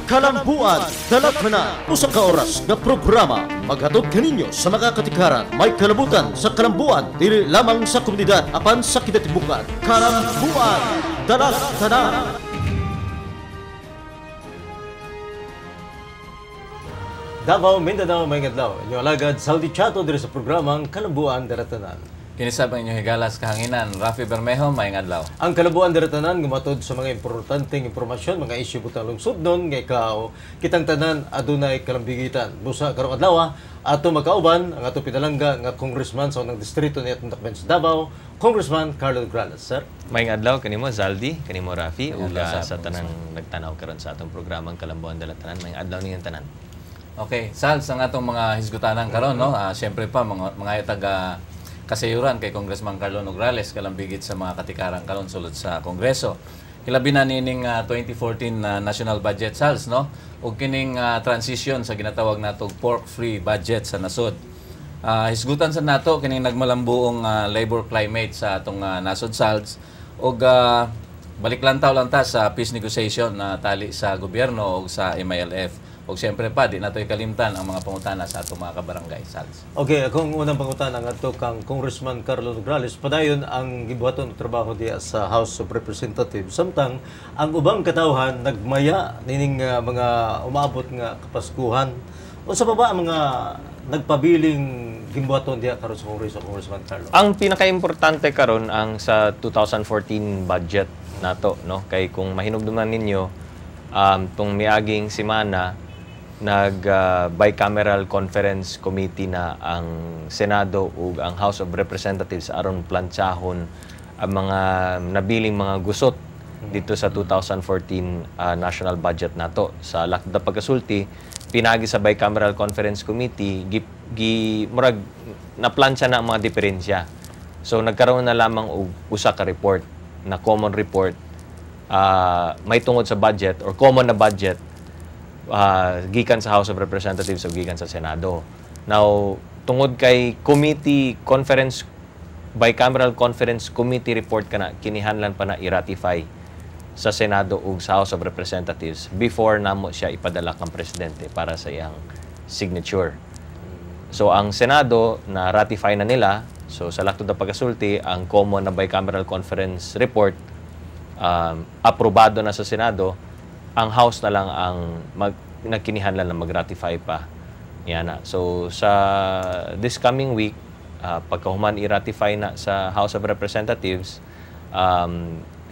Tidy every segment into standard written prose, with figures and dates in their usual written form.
Kalambuan, Dalakana, usa ka oras nga programa maghatod kaninyo sa mga katikaran may kalabutan sa kalambuan dili lamang sa komunidad apan sa kidatibukan. Kalambuan, Dalakana. Davao, Mindanao, Mayngadlaw. Inyong alagad, Saldi Chato diri sa programang Kalambuan Daratanan. Kinisab ang inyong higalas kahanginan, Rafi Bermejo, Mayang Adlaw. Ang Kalambuan Daratanan gumatod sa mga importanteng impormasyon, mga isyu butang lungsod nun, nga ikaw, kitang tanan, adunay kalambigitan. Busa karong adlaw, ato magkauban, ang ato pinalangga nga congressman sa unang distrito ni atong dakmen sa Davao, Congressman Carlo Nograles. Sir? Mayang Adlaw, kanimo Zaldi, kanimo Rafi, ug sa tanang Congressman. nagtanaw karon sa atong programang Kalambuan Daratanan. Mayang Adlaw niyang tanan. Okay, Sal, sa atong mga hisgutanan karon, no? Siyempre pa, mga taga kasayuran kay Congressman Carlo Nograles kalambigit sa mga katikaran karon sulod sa Kongreso. Hilabi na nining 2014 national budget, Sals, no? Ug kining transition sa ginatawag natog pork-free budget sa nasod. Hisgutan sa nato kining nagmalambuong labor climate sa atong nasod, Sals, ug baliklantaw lang ta sa peace negotiation na tali sa gobyerno ug sa MILF. O siyempre pa, di nato'y kalimtan ang mga pangutana sa atong mga kabarangay, Sals. Okay, akong unang pangutana nga ito kang Congressman Carlo Nograles. Padayon ang gibuhaton ng trabaho diya sa House of Representatives. Samtang ang ubang katawhan nagmaya nining mga umaabot nga kapaskuhan. O sa baba ang mga nagpabiling gibuhaton diya karon sa Kongreso, Congressman Carlo? Ang pinakaimportante karon ang sa 2014 budget nato, no? Kay kung mahinugduman ninyo, tong miaging semana bicameral conference committee na ang Senado ug ang House of Representatives aron plantsahon ang mga nabiling mga gusot dito sa 2014 national budget nato. Sa lakda pagkasulti, pinagi sa bicameral conference committee murag naplansya na ang mga diferensya. So nagkaroon na lamang og usa ka report na common report may tungod sa budget or common na budget gikan sa House of Representatives o gikan sa Senado. Now, tungod kay bicameral conference committee report kana kinihanlan pa na i-ratify sa Senado ug sa House of Representatives before namo siya ipadala kang presidente para sa iyang signature. So ang Senado na ratify na nila, so sa laktod na pagkasulti ang common na bicameral conference report aprobado na sa Senado, ang House na lang ang nagkinihanlan na mag-ratify pa. Yan na. So, sa this coming week, pagkahuman i-ratify na sa House of Representatives,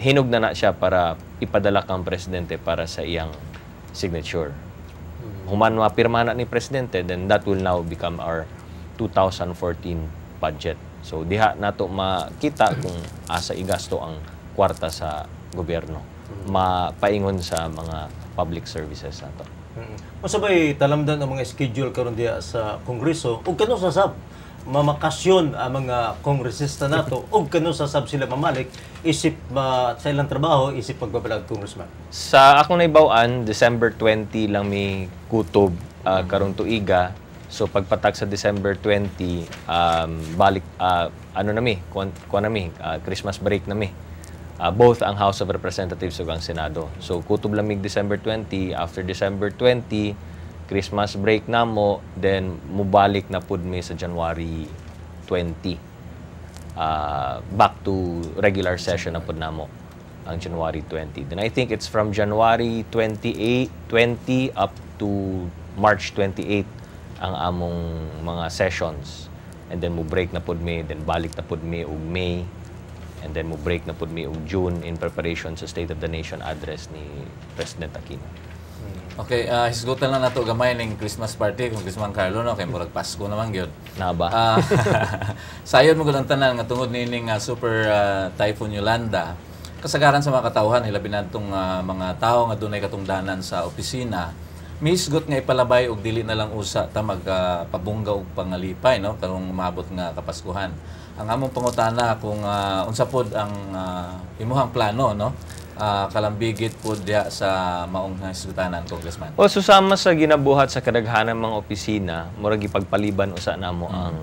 hinog na siya para ipadala kang presidente para sa iyang signature. Human mapirma na ni presidente, then that will now become our 2014 budget. So, diha nato makita kung asa igasto ang kwarta sa gobyerno. Mapaingon sa mga public services nato. Masabay talamdan ang mga schedule karon diya sa Kongreso ug kano sasab mamakasyon ang mga kongresista nato ug kano sasab sila mamalik isip sa ilang trabaho isip pagbabalag Congressman. Sa akong naibaw-an, December 20 lang may kutob karong tuiga. So pagpatak sa December 20 balik Christmas break nami. Both ang House of Representatives ug ang Senado. So kutob lamig December 20, after December 20, Christmas break namo, then mubalik na pud mi sa January 20. Back to regular session na pud namo ang January 20. Then I think it's from January 20 up to March 28 ang among mga sessions. And then mo break na pud mi, then balik na pud mi og May. And then mo break na pud mi og June in preparation sa State of the Nation address ni President Aquino. Okay, hisgutan lang nato gamay ning Christmas party kung Congressman Carlo, no? Kay murag Pasko naman gyud. Na ba? Sayon mo gud ang tanan nga tungod nining super typhoon Yolanda. Kasagaran sa mga katawhan, hilabi na itong mga tao nga dunay katungdanan sa opisina, misgot nga ipalabay og dili na lang usa ta magpabungga og pangalipay, no? Karong umabot nga kapaskuhan. Ang among pangutana kung unsa pod ang imuhang plano, no? Kalambigit po diya sa maong hisgutanan, Congressman. O susama sa ginabuhat sa kadaghanan mga opisina, murag ipagpaliban usa namo ang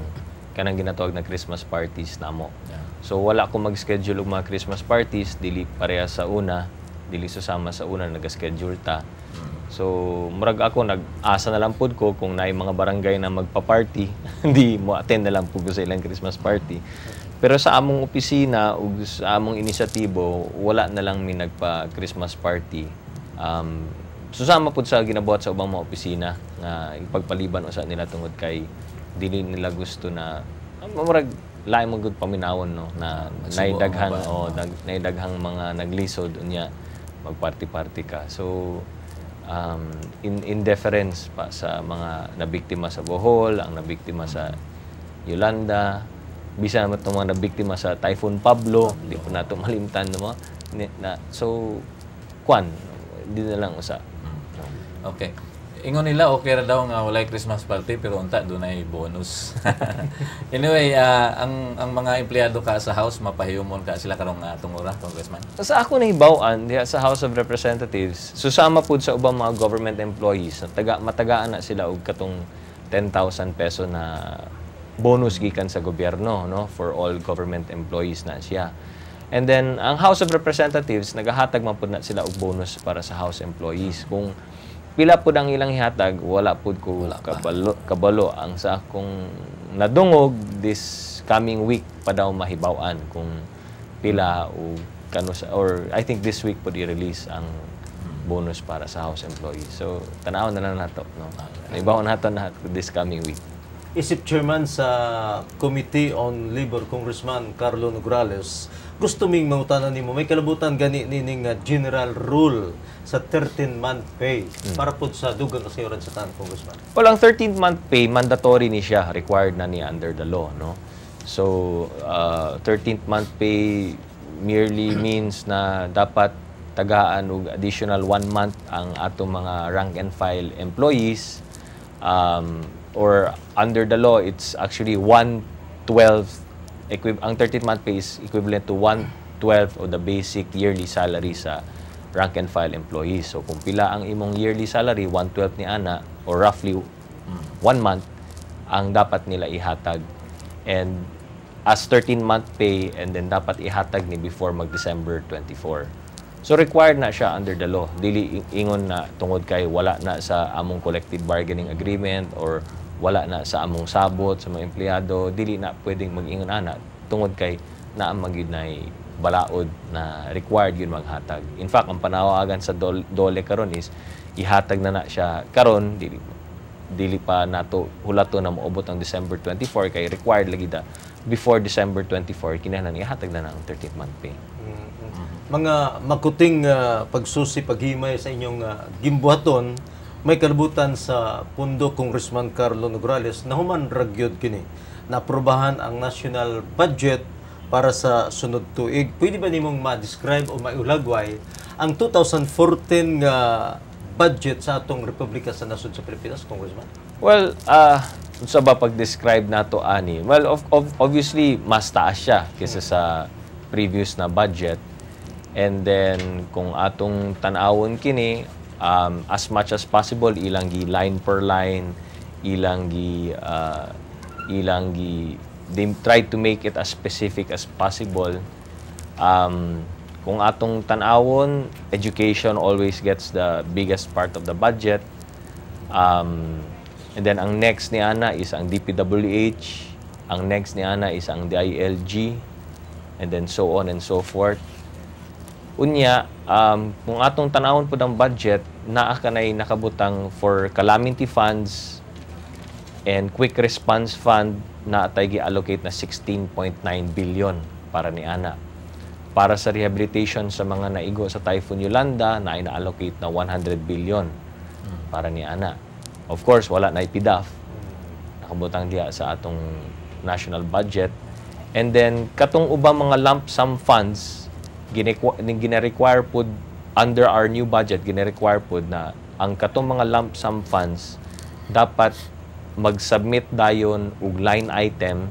kanang ginatawag na Christmas parties namo. Yeah. So wala ko mag-schedule og mga Christmas parties dili pareha sa una, dili susama sa una nag-schedule ta. So, murag ako, nag-asa na lang po ko kung naay mga barangay na magpa-party, hindi mo attend na lang po ko sa ilang Christmas party. Pero sa among opisina ug sa among inisyatibo, wala na lang mi nagpa-Christmas party. Susama po sa ginabuhat sa ubang mga opisina na ipagpaliban usa nila tungod kay dili nila gusto na murag lain mo gud paminawon no na naidaghang mga naglisod unya magparty-party ka. So in deference pa sa mga nabiktima sa Bohol, ang nabiktima sa Yolanda, bisa naman itong mga nabiktima sa Typhoon Pablo, hindi po nato malimtan no so hindi na lang usa. Okay. Ingon nila okay ra daw nga walay Christmas party pero unta dunay bonus. Anyway, ang mga empleyado ka sa House mapahiyumon ka sila karong atong ora, Congressman. Sa ako nahibaw-an diha sa House of Representatives, susama pud sa ubang mga government employees na matagaan na sila og katong 10,000 peso na bonus gikan sa gobyerno no for all government employees na siya. And then ang House of Representatives nagahatag man pud na sila og bonus para sa House employees. Kung pila po ang ilang ihatag, wala po ko kabalo. Ang sa akong nadungog this coming week pa daw mahibaw-an kung pila o kano or I think this week po i-release ang bonus para sa House employees. So, tanaw na lang nato. No? Nahibaw nato na this coming week. Isip chairman sa Committee on Labor, Congressman Carlo Nograles, gusto ming mangutanan nimo may kalabutan gani nining general rule sa 13-month pay para po sa dugang kasayuran sa tanan, Congressman. Well, ang 13th-month pay mandatory ni siya, required na ni under the law, no? So, 13th-month pay merely means na dapat tagaan og additional 1 month ang atong mga rank and file employees, or under the law it's actually 1/12. Ang 13th month pay is equivalent to 1/12 of the basic yearly salary sa rank and file employees. So kung pila ang imong yearly salary, 1/12 ni ana or roughly 1 month ang dapat nila ihatag. And as 13-month pay and then dapat ihatag ni before mag-December 24. So required na siya under the law. Dili ingon na tungod kay wala na sa among collective bargaining agreement or wala na sa among sabot sa mga empleyado, dili na pwedeng mag-ingon ana tungod kay naa magyud nay balaod na required yun maghatag. In fact, ang panawagan sa DOLE karon is ihatag na siya karon, dili pa nato hulato na moabot ang December 24 kay required lagi da before December 24 kinahanglan ihatag na ang 13th month pay. Mga makuting pagsusi paghimay sa inyong gimbuhaton, may kalabutan sa pundo Congressman Carlo Nograles na human ragyod kini na aprobahan ang national budget para sa sunod tuig. Pwede ba nimong ma-describe o maiulagway ang 2014 budget sa atong Republika sa Nasod sa Pilipinas, Congressman? Well, sa ba pag-describe nato ani? Well, obviously mas taas siya kaysa sa previous na budget. And then kung atong tan-awon kini, as much as possible ilang gi line per line, they try to make it as specific as possible. Kung atong tan-awon, education always gets the biggest part of the budget. And then ang next ni ana is ang DPWH, ang next ni ana is ang DILG, and then so on and so forth. Unya, kung atong tanawon po ng budget, naa kanay nakabutang for calamity funds and quick response fund na atay gi-allocate na 16.9 billion para ni ana. Para sa rehabilitation sa mga naigo sa Typhoon Yolanda, na ina-allocate na 100 billion para ni ana. Of course, wala na IPDAF. Nakabutang diya sa atong national budget. And then, katong ubang mga lump sum funds, gina-require po under our new budget, gina-require po na ang katong mga lump sum funds dapat mag-submit dayon og line item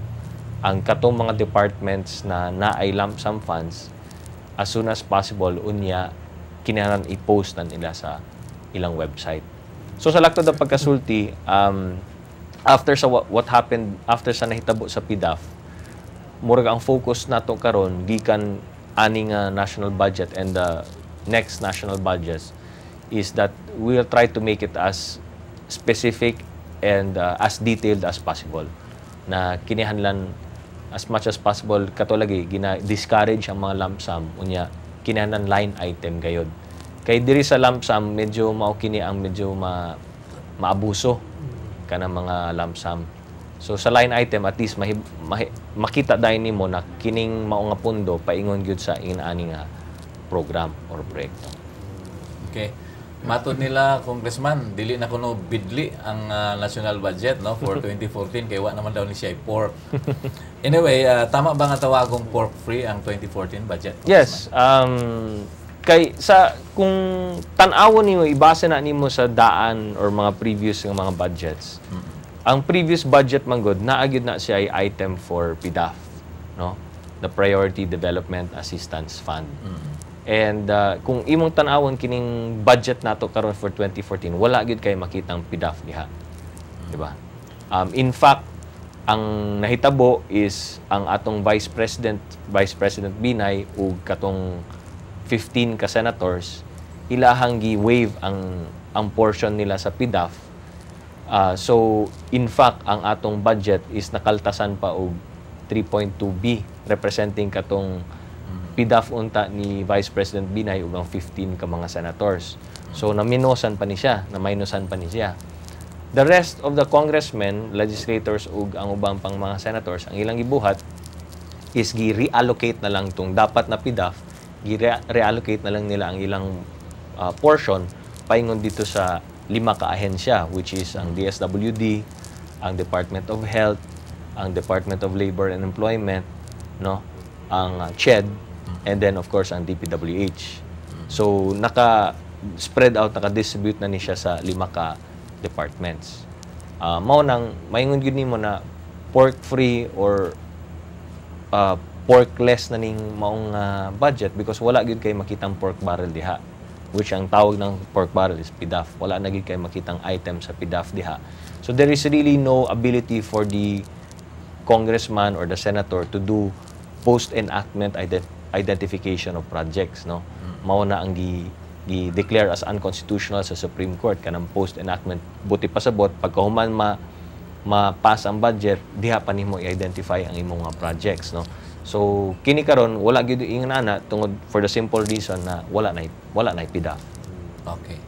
ang katong mga departments na naay lump sum funds as soon as possible unya kinahanglan i-post na nila sa ilang website. So sa lakto da pagkasulti, after sa what happened after sa nahitabo sa PDAF, murag ang focus nato karon gikan aning national budget and the next national budgets is that we'll try to make it as specific and as detailed as possible. Na kinihanlan as much as possible katulagi gina-discourage ang mga lump sum unya kinahanglan line item gayod. Kay diri sa lump sum medyo mao kini ang medyo maabuso kanang mga lump sum. So sa line item at least makita dai nimo na kining mao nga pondo paingon gyud sa inaani nga program or proyekto. Okay. Matod nila, Congressman, dili na kuno bidli ang national budget no for 2014 kay wa naman daw ni siya pork. Anyway, tama ba nga tawagong pork free ang 2014 budget? Yes. Kay sa kung tan-awon nimo ibase na nimo sa daan or mga previous nga mga budgets. Ang previous budget man gud naagid na siya ay item for PDAF, no? The Priority Development Assistance Fund. And kung imong tan-awon kining budget nato karon for 2014, wala gyud kay makitang PDAF diha. Di ba? In fact, ang nahitabo is ang atong Vice President Binay ug katong 15 ka senators ilahang gi-waive ang portion nila sa PDAF. So in fact, ang atong budget is nakaltasan pa og 3.2B representing katong PDAF unta ni Vice President Binay ug ang 15 ka mga senators. So naminosan pa ni siya, na-minusan pa ni siya. The rest of the congressmen, legislators ug ang ubang pang mga senators, ang ilang gibuhat is gi-reallocate na lang tong dapat na PDAF, gi-reallocate na lang nila ang ilang portion paingon dito sa 5 ka ahensya, which is ang DSWD, ang Department of Health, ang Department of Labor and Employment, no, ang CHED, and then of course ang DPWH. So naka-spread out, naka-distribute na ni siya sa 5 ka departments. Mao nang maingon gyud nimo na pork free or porkless na ning maong budget because wala gyud kay makitang pork barrel diha, which ang tawag ng pork barrel is PDAF. Wala na gyud kay makitang item sa PDAF diha. So there is really no ability for the congressman or the senator to do post-enactment identification of projects, no? Mao na ang gi-declare as unconstitutional sa Supreme Court kanang post-enactment. Buti pa sabot pagkahuman ma-pass ang budget, diha pa nimo i-identify ang imong mga projects, no? So kini karon wala gyud ingana tungod for the simple reason na wala na PDAF. Okay.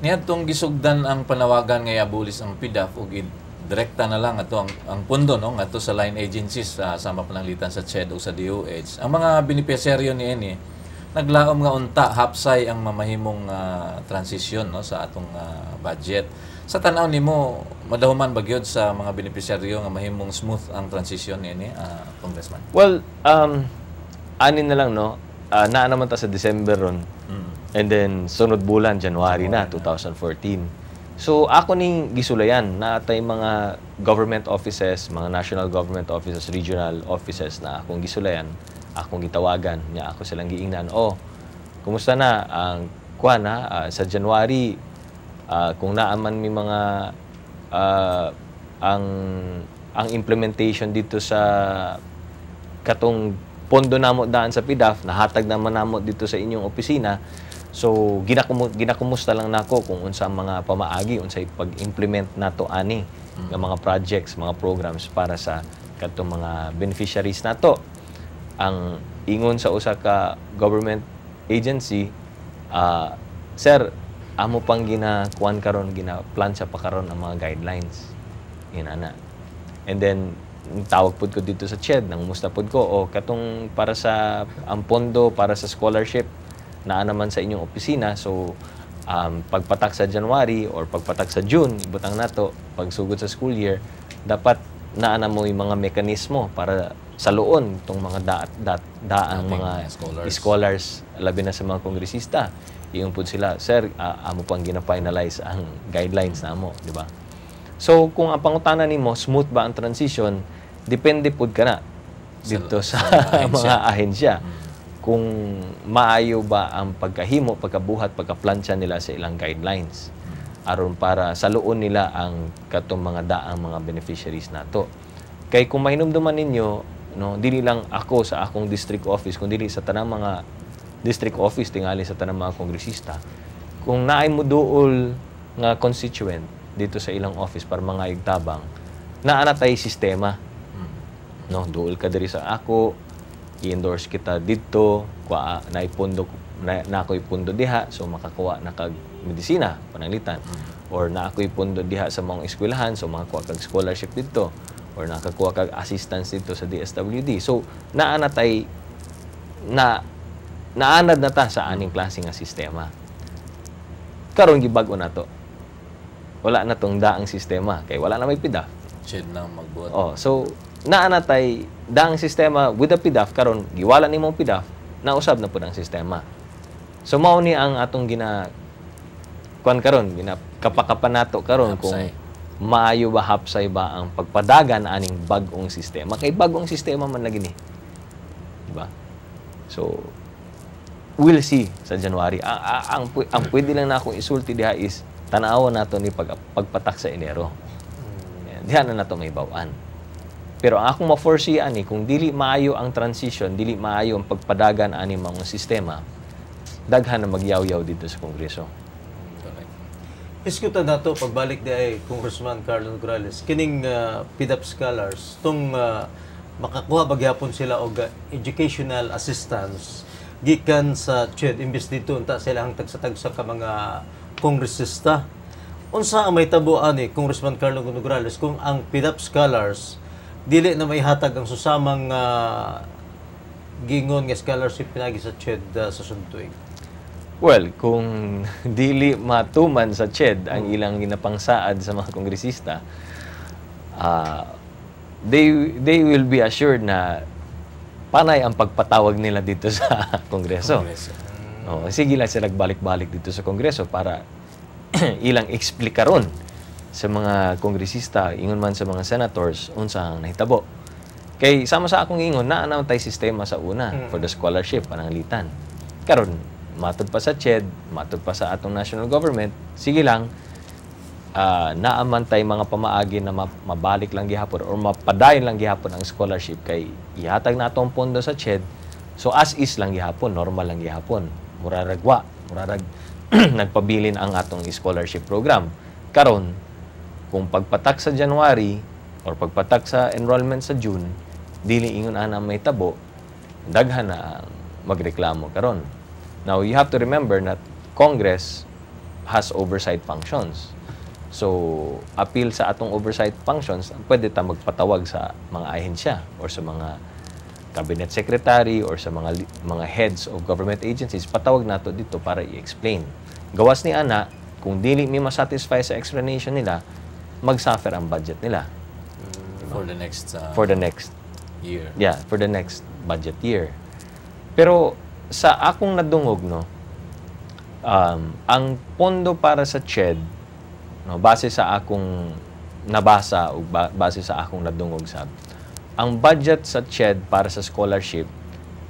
Niadtong gisugdan ang panawagan nga i-abolish ang PDAF ug direkta na lang ato ang pundo no ngadto sa line agencies sama pananglitan sa CHED o sa DOH. Ang mga beneficiaryo niini naglaom nga unta hapsay ang mamahimong transition no sa atong budget. Sa tan-aw nimo madahuman ba gyud sa mga beneficiaryo nga mahimong smooth ang transition niini, Congressman? Well, anin na lang no. Naa naman ta sa December ron. And then sunod bulan January na 2014. So ako ning gisulayan na atay mga government offices, mga national government offices, regional offices na akong gisulayan, akong gitawagan nya ako silang giingnan, kumusta na ang kuan sa January kung naaman mi mga ang implementation dito sa katong pondo namo daan sa PDAF nahatag naman namo dito sa inyong opisina. So ginakumusta lang nako kung unsa mga pamaagi unsay pag-implement nato ani nga mga projects, mga programs para sa kadtong mga beneficiaries nato. Ang ingon sa usa ka government agency, sir, amo pang ginakuan karon, ginaplansya pa karon ang mga guidelines. Ana. And then tawag pud ko dito sa CHED, nangumusta pud ko katong para sa ang pondo para sa scholarship naa naman sa inyong opisina. So pagpatak sa January or pagpatak sa June, ibutang nato pagsugod sa school year, dapat naa na mo yung mga mekanismo para saluon itong mga daang mga scholars, labi na sa mga kongresista. Iyon po sila, sir, amo pang gina-finalize ang guidelines na mo, di ba? So kung ang pangutana nimo smooth ba ang transition, depende pud kana dito sa mga ahensya. Kung maayo ba ang pagkahimo, pagkabuhat, pagkaplansya nila sa ilang guidelines aron para saluon nila ang katong mga daang mga beneficiaries nato. Kay kung mahinumduman ninyo, no, dili lang ako sa akong district office, kundi sa tanang mga district office tingali sa tanang mga kongresista. kung naay mo duol nga constituent dito sa ilang office para mga igtabang, naana tay sistema. No, duol ka diri sa ako, i-endorse kita dito, kwa naipondo na ako'y pundo diha, so makakuha na kag medisina pananglitan, or na ako'y pundo diha sa mga eskwelahan, so makakuha kag scholarship dito, or nakakuha kag assistance dito sa DSWD. So naana tay naanad na ta sa aning klase nga sistema. Karon gibag-o na to. Wala na tong daang sistema kay wala na may PIDAF. Ched na magbuhat. Oh, so naana tay daang sistema with the PIDAF karon giwala nimong PIDAF, nausab na pud ang sistema. So mao ni ang atong karon kapakapan nato karon kung Hapsay. maayo ba hapsay ba ang pagpadagan aning bag-ong sistema kay bag-ong sistema man lagi ni. Diba? So we'll see sa January. Ang pwede lang na akong isulti diha is tanawan nato ni pagpatak sa Enero. Diha na nato may bawaan. Pero ang akong ma-foresee ani kung dili maayo ang transition, dili maayo ang pagpadagan ani mga sistema, daghan na magyaw-yaw dito sa Kongreso. Correct. Iskutan nato pagbalik di ay Congressman Carlo Nograles kining PDAP scholars tung makakuha bagyapon sila og educational assistance gikan sa CHED imbes dito unta sila ang tagsa-tagsa ka mga kongresista. Unsa ang may tabuan ni Congressman Carlo Nograles kung ang PDAP scholars dili na may hatag ang susamang gingon nga scholarship pinagi sa CHED sa suntuig? Well, kung dili matuman sa CHED ang ilang ginapangsaad sa mga kongresista, they will be assured na panay ang pagpatawag nila dito sa Kongreso. Oh, sige lang sila balik-balik dito sa Kongreso para ilang eksplikaron sa mga kongresista, ingon man sa mga senators, unsa ang nahitabo. Kay sama sa akong ingon, naanaw tay sistema sa una for the scholarship, pananglitan. Karon matod pa sa CHED, matod pa sa atong national government, sige lang, naaman tay mga pamaagi na mabalik lang gihapon or mapadayon lang gihapon ang scholarship kay ihatag na atong pondo sa CHED. So as is lang gihapon, normal lang gihapon. Muraragwa, nagpabilin ang atong scholarship program. Karon, kung pagpatak sa January or pagpatak sa enrollment sa June, dili ingon ana may tabo, daghan na magreklamo karon. Now, you have to remember that Congress has oversight functions. So, appeal sa atong oversight functions, pwede ta magpatawag sa mga ahensya or sa mga cabinet secretary or sa mga heads of government agencies, patawag nato dito para i-explain. Gawas ni ana, kung dili mi masatisfy sa explanation nila, mag-suffer ang budget nila. For the next year. Yeah, for the next budget year. Pero sa akong nadungog, no, ang pondo para sa CHED, no, base sa akong nabasa o base sa akong nadungog sab, ang budget sa CHED para sa scholarship,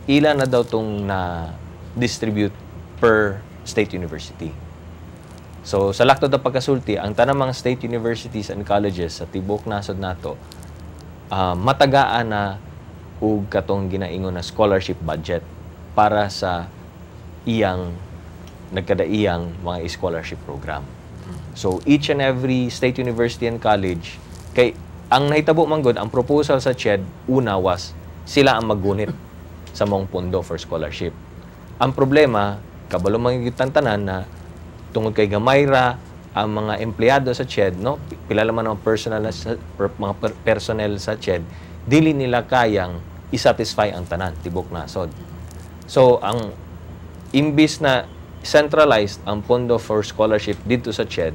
ilan na daw tong na-distribute per state university. So, sa lakto na pagkasulti, ang tanang mga state universities and colleges sa tibok nasod nato, matagaan na ug katong ginaingon na scholarship budget para sa nagkadaiyang mga scholarship program. So, each and every state university and college, kay ang nahitabo man gud ang proposal sa CHED, una was sila ang maggunit sa mong pondo for scholarship. Ang problema, kabalo mangyutan tanan na tungod kay gamayra ang mga empleyado sa CHED, no, pilala man ang mga personnel sa CHED, dili nila kayang i-satisfy ang tanan tibok nasod. So ang imbis na centralized ang pondo for scholarship dito sa CHED,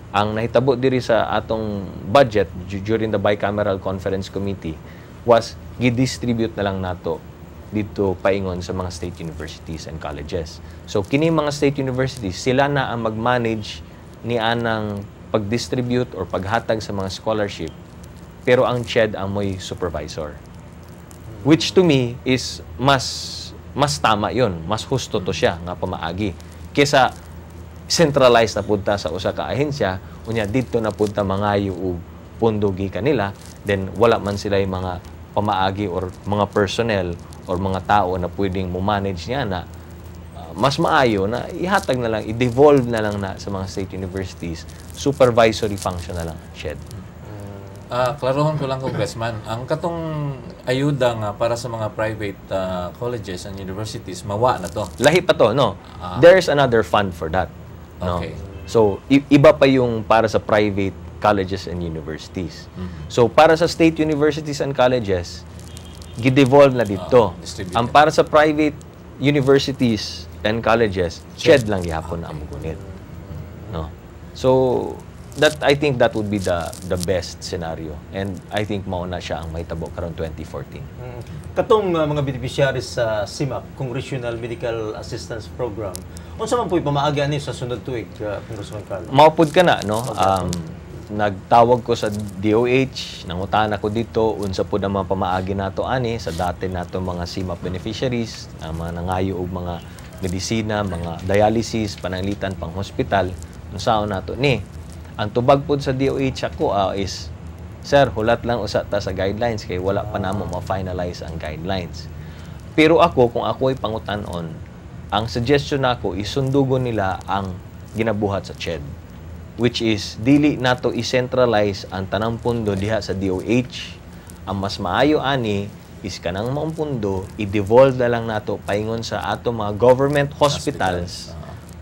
ang nahitabo diri sa atong budget during the bicameral conference committee was gidistribute na lang nato dito paingon sa mga state universities and colleges. So kini mga state universities, sila na ang mag-manage ni anang pag-distribute or paghatag sa mga scholarship, pero ang CHED ang mo'y supervisor. Which to me is mas tama yon, mas husto to siya nga pamaagi kesa centralized na punta sa usa ka ahensya, unya dito na punta mangayo og pondo gikan nila, then wala man sila yung mga pamaagi or mga personnel or mga tao na pwedeng mo-manage niya na mas maayo na ihatag na lang, i-devolve na lang na sa mga state universities, supervisory function na lang, SHED. Klarohon ko lang, Congressman, ang katong ayuda nga para sa mga private colleges and universities, mawa na to. Lahi pa to, no? There's another fund for that. No? Okay. So, iba pa yung para sa private colleges and universities. So, para sa state universities and colleges, gidevolve na dito. Distributed. Ang para sa private universities and colleges, SHED lang gihapon na amugunit. No? So, I think that would be the best scenario. And I think mauna siya ang mahitabo karon 2014. Katong mga beneficiaries sa CIMAC, Congressional Medical Assistance Program, unsa man po'y pamaagi ani sa sunod tuig, Congressman Carlo? Maupod ka na, no? Nagtawag ko sa DOH, nangutan ako dito, unsa po naman pamaagi nato ani sa dati nato mga CIMAC beneficiaries, mga nangayo og mga medisina, mga dialysis, pananglitan pang hospital, unsaon nato ni. Ang tubag pod sa DOH ako is, sir, hulat lang usa ta sa guidelines kay wala pa namo ma-finalize ang guidelines. Pero ako, kung ako ay pangutanon, ang suggestion nako isundugon nila ang ginabuhat sa CHED, which is dili nato i-centralize ang tanang pundo diha sa DOH. Ang mas maayo ani is kanang maong pundo i-devolve na lang nato paingon sa ato mga government hospitals,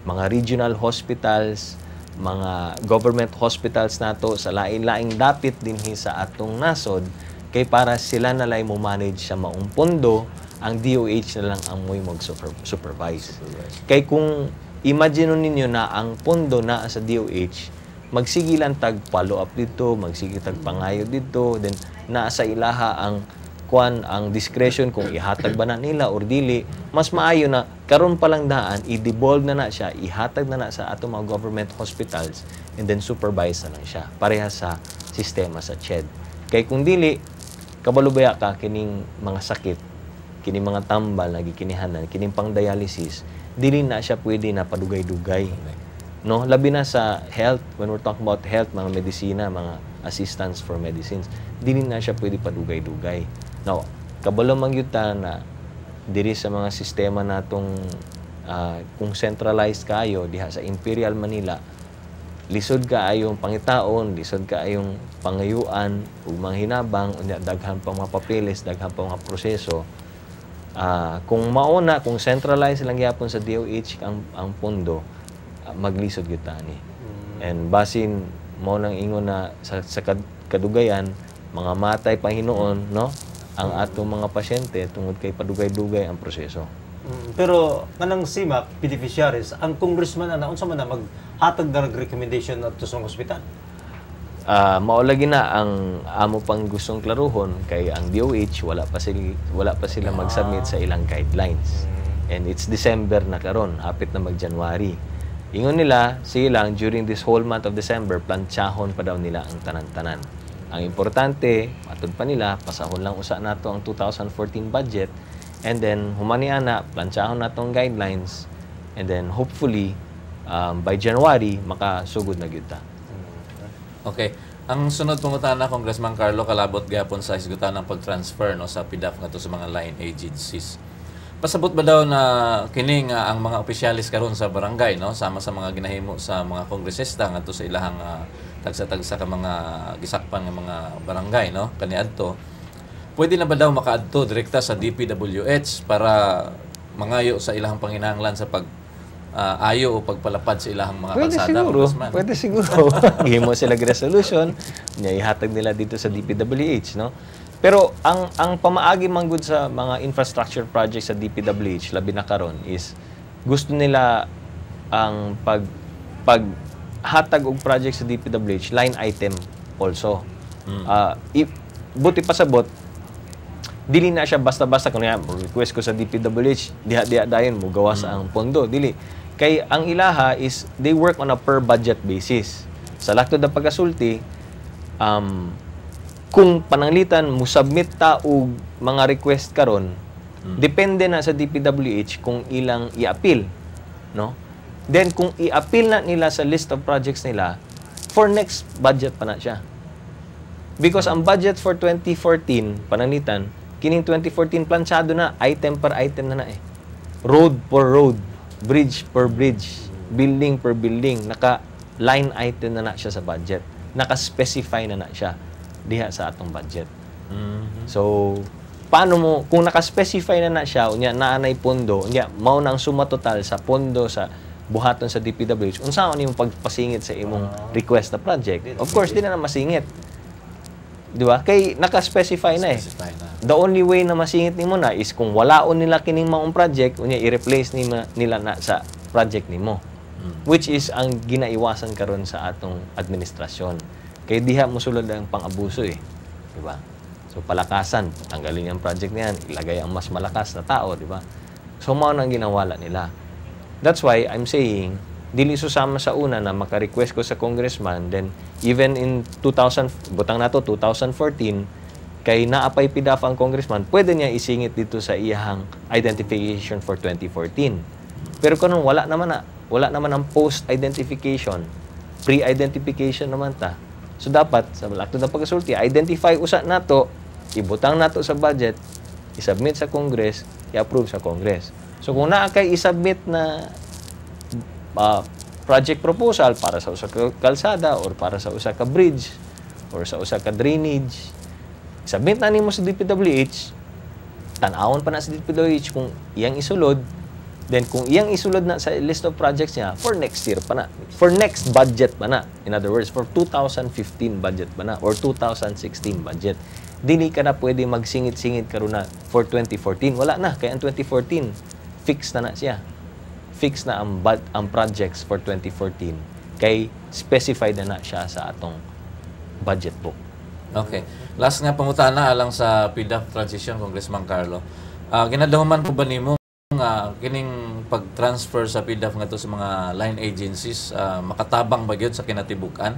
mga regional hospitals, mga government hospitals nato sa lain-laing dapit dinhi sa atong nasod, kay para sila na lay mo manage sa maong pundo, ang DOH na lang ang mo'y mag-supervise. Kay kung imagine ninyo na ang pundo na sa DOH, magsigilan tag follow-up dito, magsigil tag pangayo dito, then nasa ilaha ang ang discretion kung ihatag ba na nila or dili. Mas maayo na karon pa lang daan, i-devolve na siya, ihatag na sa ato mga government hospitals, and then supervise na lang siya. Pareha sa sistema sa CHED. Kay kung dili, kabalubaya ka kining mga sakit, kining mga tambal na gikinihanan, kining pang dialysis, dili na siya pwede na padugay-dugay. No? Labi na sa health, when we're talking about health, mga medisina, mga assistance for medicines, dili na siya pwede padugay-dugay. Now, kabalo mangyuta na diri sa mga sistema natong kung centralized kayo diha sa Imperial Manila, lisod ka ayong pangitaon, lisod ka ayong pangayuan ug mga hinabang, unya daghan pa mga papeles, daghan pa mga proseso. Kung mauna, kung centralized lang yapon sa DOH ang pundo, maglisod gyud ta ni. And basin mao nang ingon na sa kadugayan, mga matay pa hinuon, no? Ang atong mga pasyente tungod kay padugay-dugay ang proseso. Pero kanang CIMAC beneficiaries, ang congressman ana unsa man na maghatag na recommendation adto sa ospital? Maulagi na ang amo pang gustong klaruhon kay ang DOH wala pa sila mag-submit sa ilang guidelines. And it's December na karon, hapit na mag-January. Ingon nila, silang during this whole month of December, plantsahon pa daw nila ang tanan-tanan. Ang importante, matod pa nila, pasahon lang usa nato ang 2014 budget, and then humanian na, plantsahon nato ang guidelines, and then hopefully, by January, makasugod na gyud ta. Okay. Ang sunod pangutana, Congressman Carlo, kalabot gapon sa hisgutan ng pag-transfer no, sa PDAF nga to sa mga line agencies. Pasabot ba daw na kining ang mga opisyalis karon sa barangay no sama sa mga ginahimo sa mga kongresista ngadto sa ilahang tagsa-tagsa ka mga gisakpan nga mga barangay no kaniadto, pwede na ba daw makaadto direkta sa DPWH para mangayo sa ilahang panginahanglan sa pag ayo o pagpalapad sa ilahang mga kalsada? Pwede siguro. Gihimo sila resolution, nya ihatag nila dito sa DPWH, no? Pero ang pamaagi manggod sa mga infrastructure projects sa DPWH labi na karon is gusto nila ang paghatag og project sa DPWH line item also. If buti pasabot dili na siya basta-basta kunya request ko sa DPWH diha dayon mo gawas ang pondo, dili. Kay ang ilaha is they work on a per budget basis. Sa laktod ng pagkasulti, kung pananglitan mo submit ta og mga request karon, depende na sa DPWH kung ilang i-appeal, no? Then kung i-appeal na nila sa list of projects nila, for next budget pa na siya. Because ang budget for 2014 pananglitan, kining 2014 planchado na item per item na eh. Road for road bridge per bridge, building per building, naka-line item na siya sa budget. Naka-specify na siya diha sa atong budget. So, paano mo, kung naka-specify na siya, unya naanay pondo, unya mao nang suma total sa pondo sa buhaton sa DPWH, unsaon imong pagpasingit sa imong request na project? Of course, di na masingit. Di ba? Kay naka-specify na eh. Specify na. The only way na masingit nimo na is kung walaon nila kining maong project, unya i-replace nila na sa project nimo. Which is ang ginaiwasan karon sa atong administrasyon. Kay diha mo sulod ang pang-abuso eh. Di ba? So palakasan, tanggalin yung project niyan, ilagay ang mas malakas na tao, di ba? So mao nang ginawala nila. That's why I'm saying, dili susama sa una na maka-request ko sa congressman, then even in 2014, kay naapay PDAF ang congressman, pwede niya isingit dito sa iyahang identification for 2014. Pero kung wala naman ang post-identification, pre-identification naman ta. So dapat, sa akto na pagkasulti, identify usa nato, ibutang nato sa budget, isubmit sa Congress, i-approve sa Congress. So kung naa kay isubmit na project proposal para sa usa ka kalsada or para sa usa ka bridge or sa usa ka drainage, submit na nimo sa DPWH, tan-awon pa na sa DPWH kung iyang isulod, then kung iyang isulod na sa list of projects niya for next year pa na, for next budget pa na, in other words, for 2015 budget pa na or 2016 budget, dili ka na pwede magsingit-singit karon na for 2014. Wala na, kaya ang 2014 fix na siya. Fix na ang projects for 2014 kay specified na siya sa atong budget book. Okay. Last nga pangutana alang sa PDAF transition, Congressman Carlo. Ginadahuman po ba nimo kining pag-transfer sa PDAF ngadto sa mga line agencies makatabang ba gyud sa kinatibukan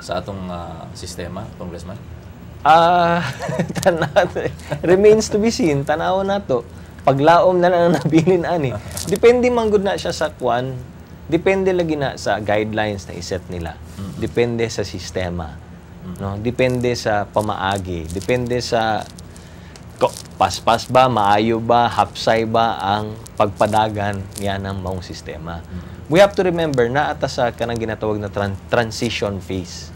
sa atong sistema, Congressman? Remains to be seen. Tanaw na to. Paglaom na lang nabilin ani. Depende man gud na siya sa kwan. Depende lagi na sa guidelines na iset nila. Depende sa sistema. No, depende sa pamaagi, depende sa paspas ba, maayo ba, hapsay ba ang pagpadagan niya ng maong sistema. We have to remember na ata sa kanang ginatawag na transition phase.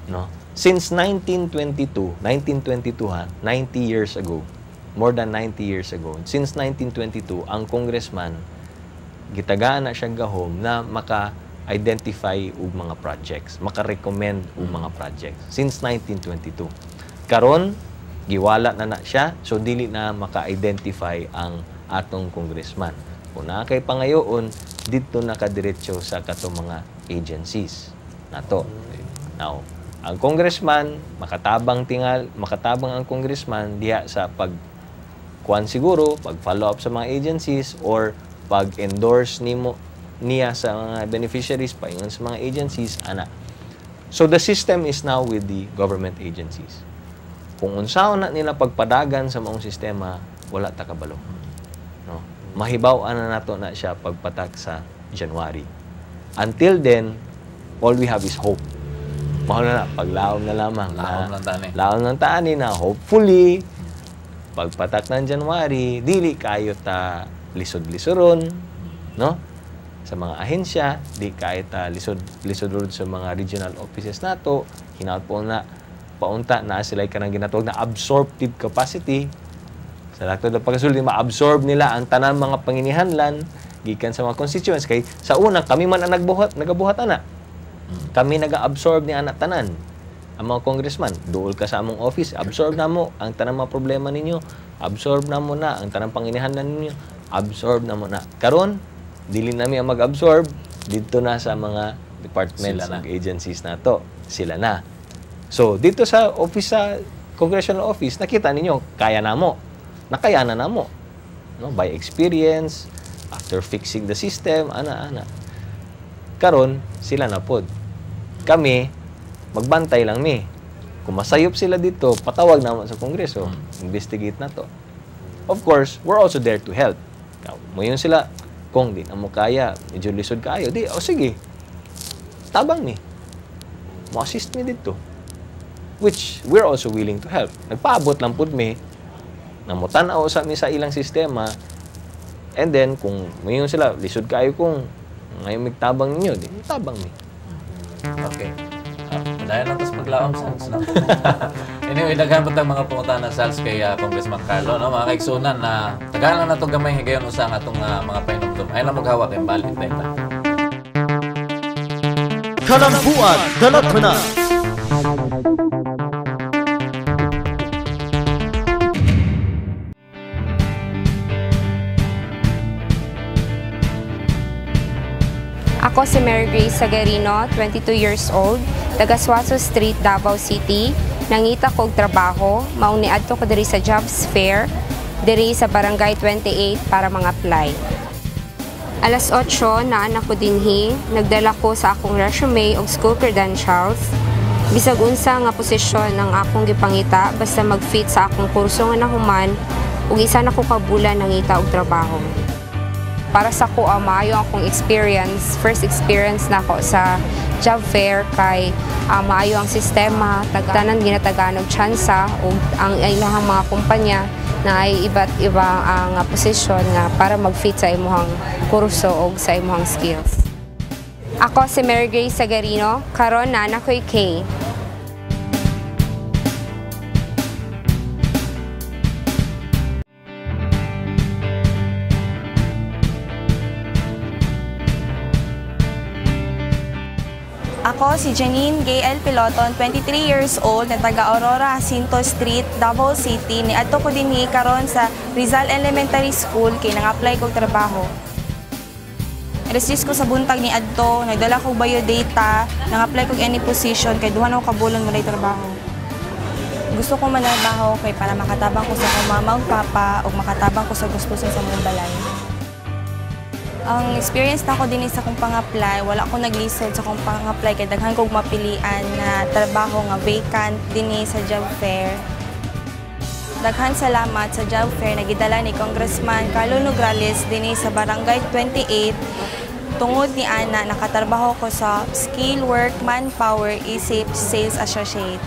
No? Since 1922 ha, 90 years ago, more than 90 years ago, since 1922, ang congressman, gitagaan na siya gahom na maka-identify og mga projects, maka-recommend og mga projects. Since 1922. Karon, giwala na siya, so dili na maka-identify ang atong congressman. Kung kay pangayoon, dito nakadiretso sa katong mga agencies nato. Now, ang congressman, makatabang ang congressman diha sa pag-kuan siguro, pag-follow up sa mga agencies or pag-endorse niya sa mga beneficiaries, paingon sa mga agencies, ana. So the system is now with the government agencies. Kung unsaon na nila pagpadagan sa maong sistema, wala ta kabalo. No? Mahibaw-an na nato na siya pagpatak sa January. Until then, all we have is hope. Mahal na paglaom na lamang. Laom lang tani na hopefully, pagpatak ng January, dili kayo ta lisod-lisoron, no? Sa mga ahensya, di kayo ta lisod-lisod sa mga regional offices nato, hinaut po na paunta na sila kanang ginatawag na absorptive capacity. Sa lato na pagkasulti, ma-absorb nila ang tanang mga panginihanlan gikan sa mga constituents. Kay sa una, kami man ang nagabuhat ana. Kami naga-absorb ni anak tanan. Ang mga congressman, duol ka sa among office, absorb na mo ang tanang mga problema ninyo, absorb na mo na ang tanang panginihanlan ninyo, absorb na mo na. Karon, dili nami ang mag-absorb dito na sa mga departments and agencies nato. Sila na. So, dito sa office, sa congressional office, nakita ninyo, kaya na mo. Nakayanan na mo. No? By experience, after fixing the system, ana. Karon, sila na pod. Kami, magbantay lang mi. Kung masayop sila dito, patawag naman sa Kongreso. Investigate na to. Of course, we're also there to help. Ngayon sila, kung di na mo kaya, medyo lisod kayo, sige, tabang mi. Mo-assist mi dito. Which we're also willing to help. Nagpaabot lang po mi, namutanaw sa mi sa ilang sistema, And then, kung mayon sila, lisod kayo kung ngayon magtabang ninyo, di tabang ni. Okay. Dahil lang tapos paglaom, Sals, no? Anyway, daghan po mga pumunta na Sals kay Congressman Carlo, no? Mga kaigsunan na tagalan na itong gamay higayon usang atong mga painumdum. Ayun lang maghawak yung balik na ito. Kalambuan, Dalatana. Ako si Mary Grace Sagarino, 22 years old, taga Suazo Street, Davao City. Nangita kog trabaho, mauniadto ko diri sa jobs fair, diri sa Barangay 28 para mga-apply. Alas 8 na anak ko dinhi, nagdala ko sa akong resume ug school credentials. Bisag unsa nga posisyon ang akong gipangita basta mag-fit sa akong kurso nga nahuman ug isa na ko ka bulan nangita og trabaho. Para sa ko, maayo akong experience. First experience na ako sa job fair kay maayo ang sistema, tanan ginatagaan og tsansa ug ang ilahang mga kumpanya na ay iba't ibang ang posisyon nga para mag-fit sa imong kurso ug sa imong skills. Ako si Mary Grace Sagarino, karon na anak ko'y Kay. Ako si Janine Gael Piloton, 23 years old, na taga Aurora Jacinto Street, Davao City. Niadto ko dinhi karon sa Rizal Elementary School kay nang-apply kog trabaho. Alas ko sa buntag niadto, nagdala kog biodata, nang-apply kog any position kay duha na ko kabulon walay trabaho. Gusto ko manarbaho kay para makatabang ko sa akong mama ug papa ug makatabang ko sa gusto sa mong balay. Ang experience na ko din sa kong pang-apply, wala ko naglisod sa kong pang-apply kay daghan kog mapilian na trabaho nga vacant din sa job fair. Daghan salamat sa job fair na gidala ni Congressman Carlo Nograles din sa Barangay 28. Tungod ni ana, nakatrabaho ko sa Skill Work Manpower isip Sales Associate.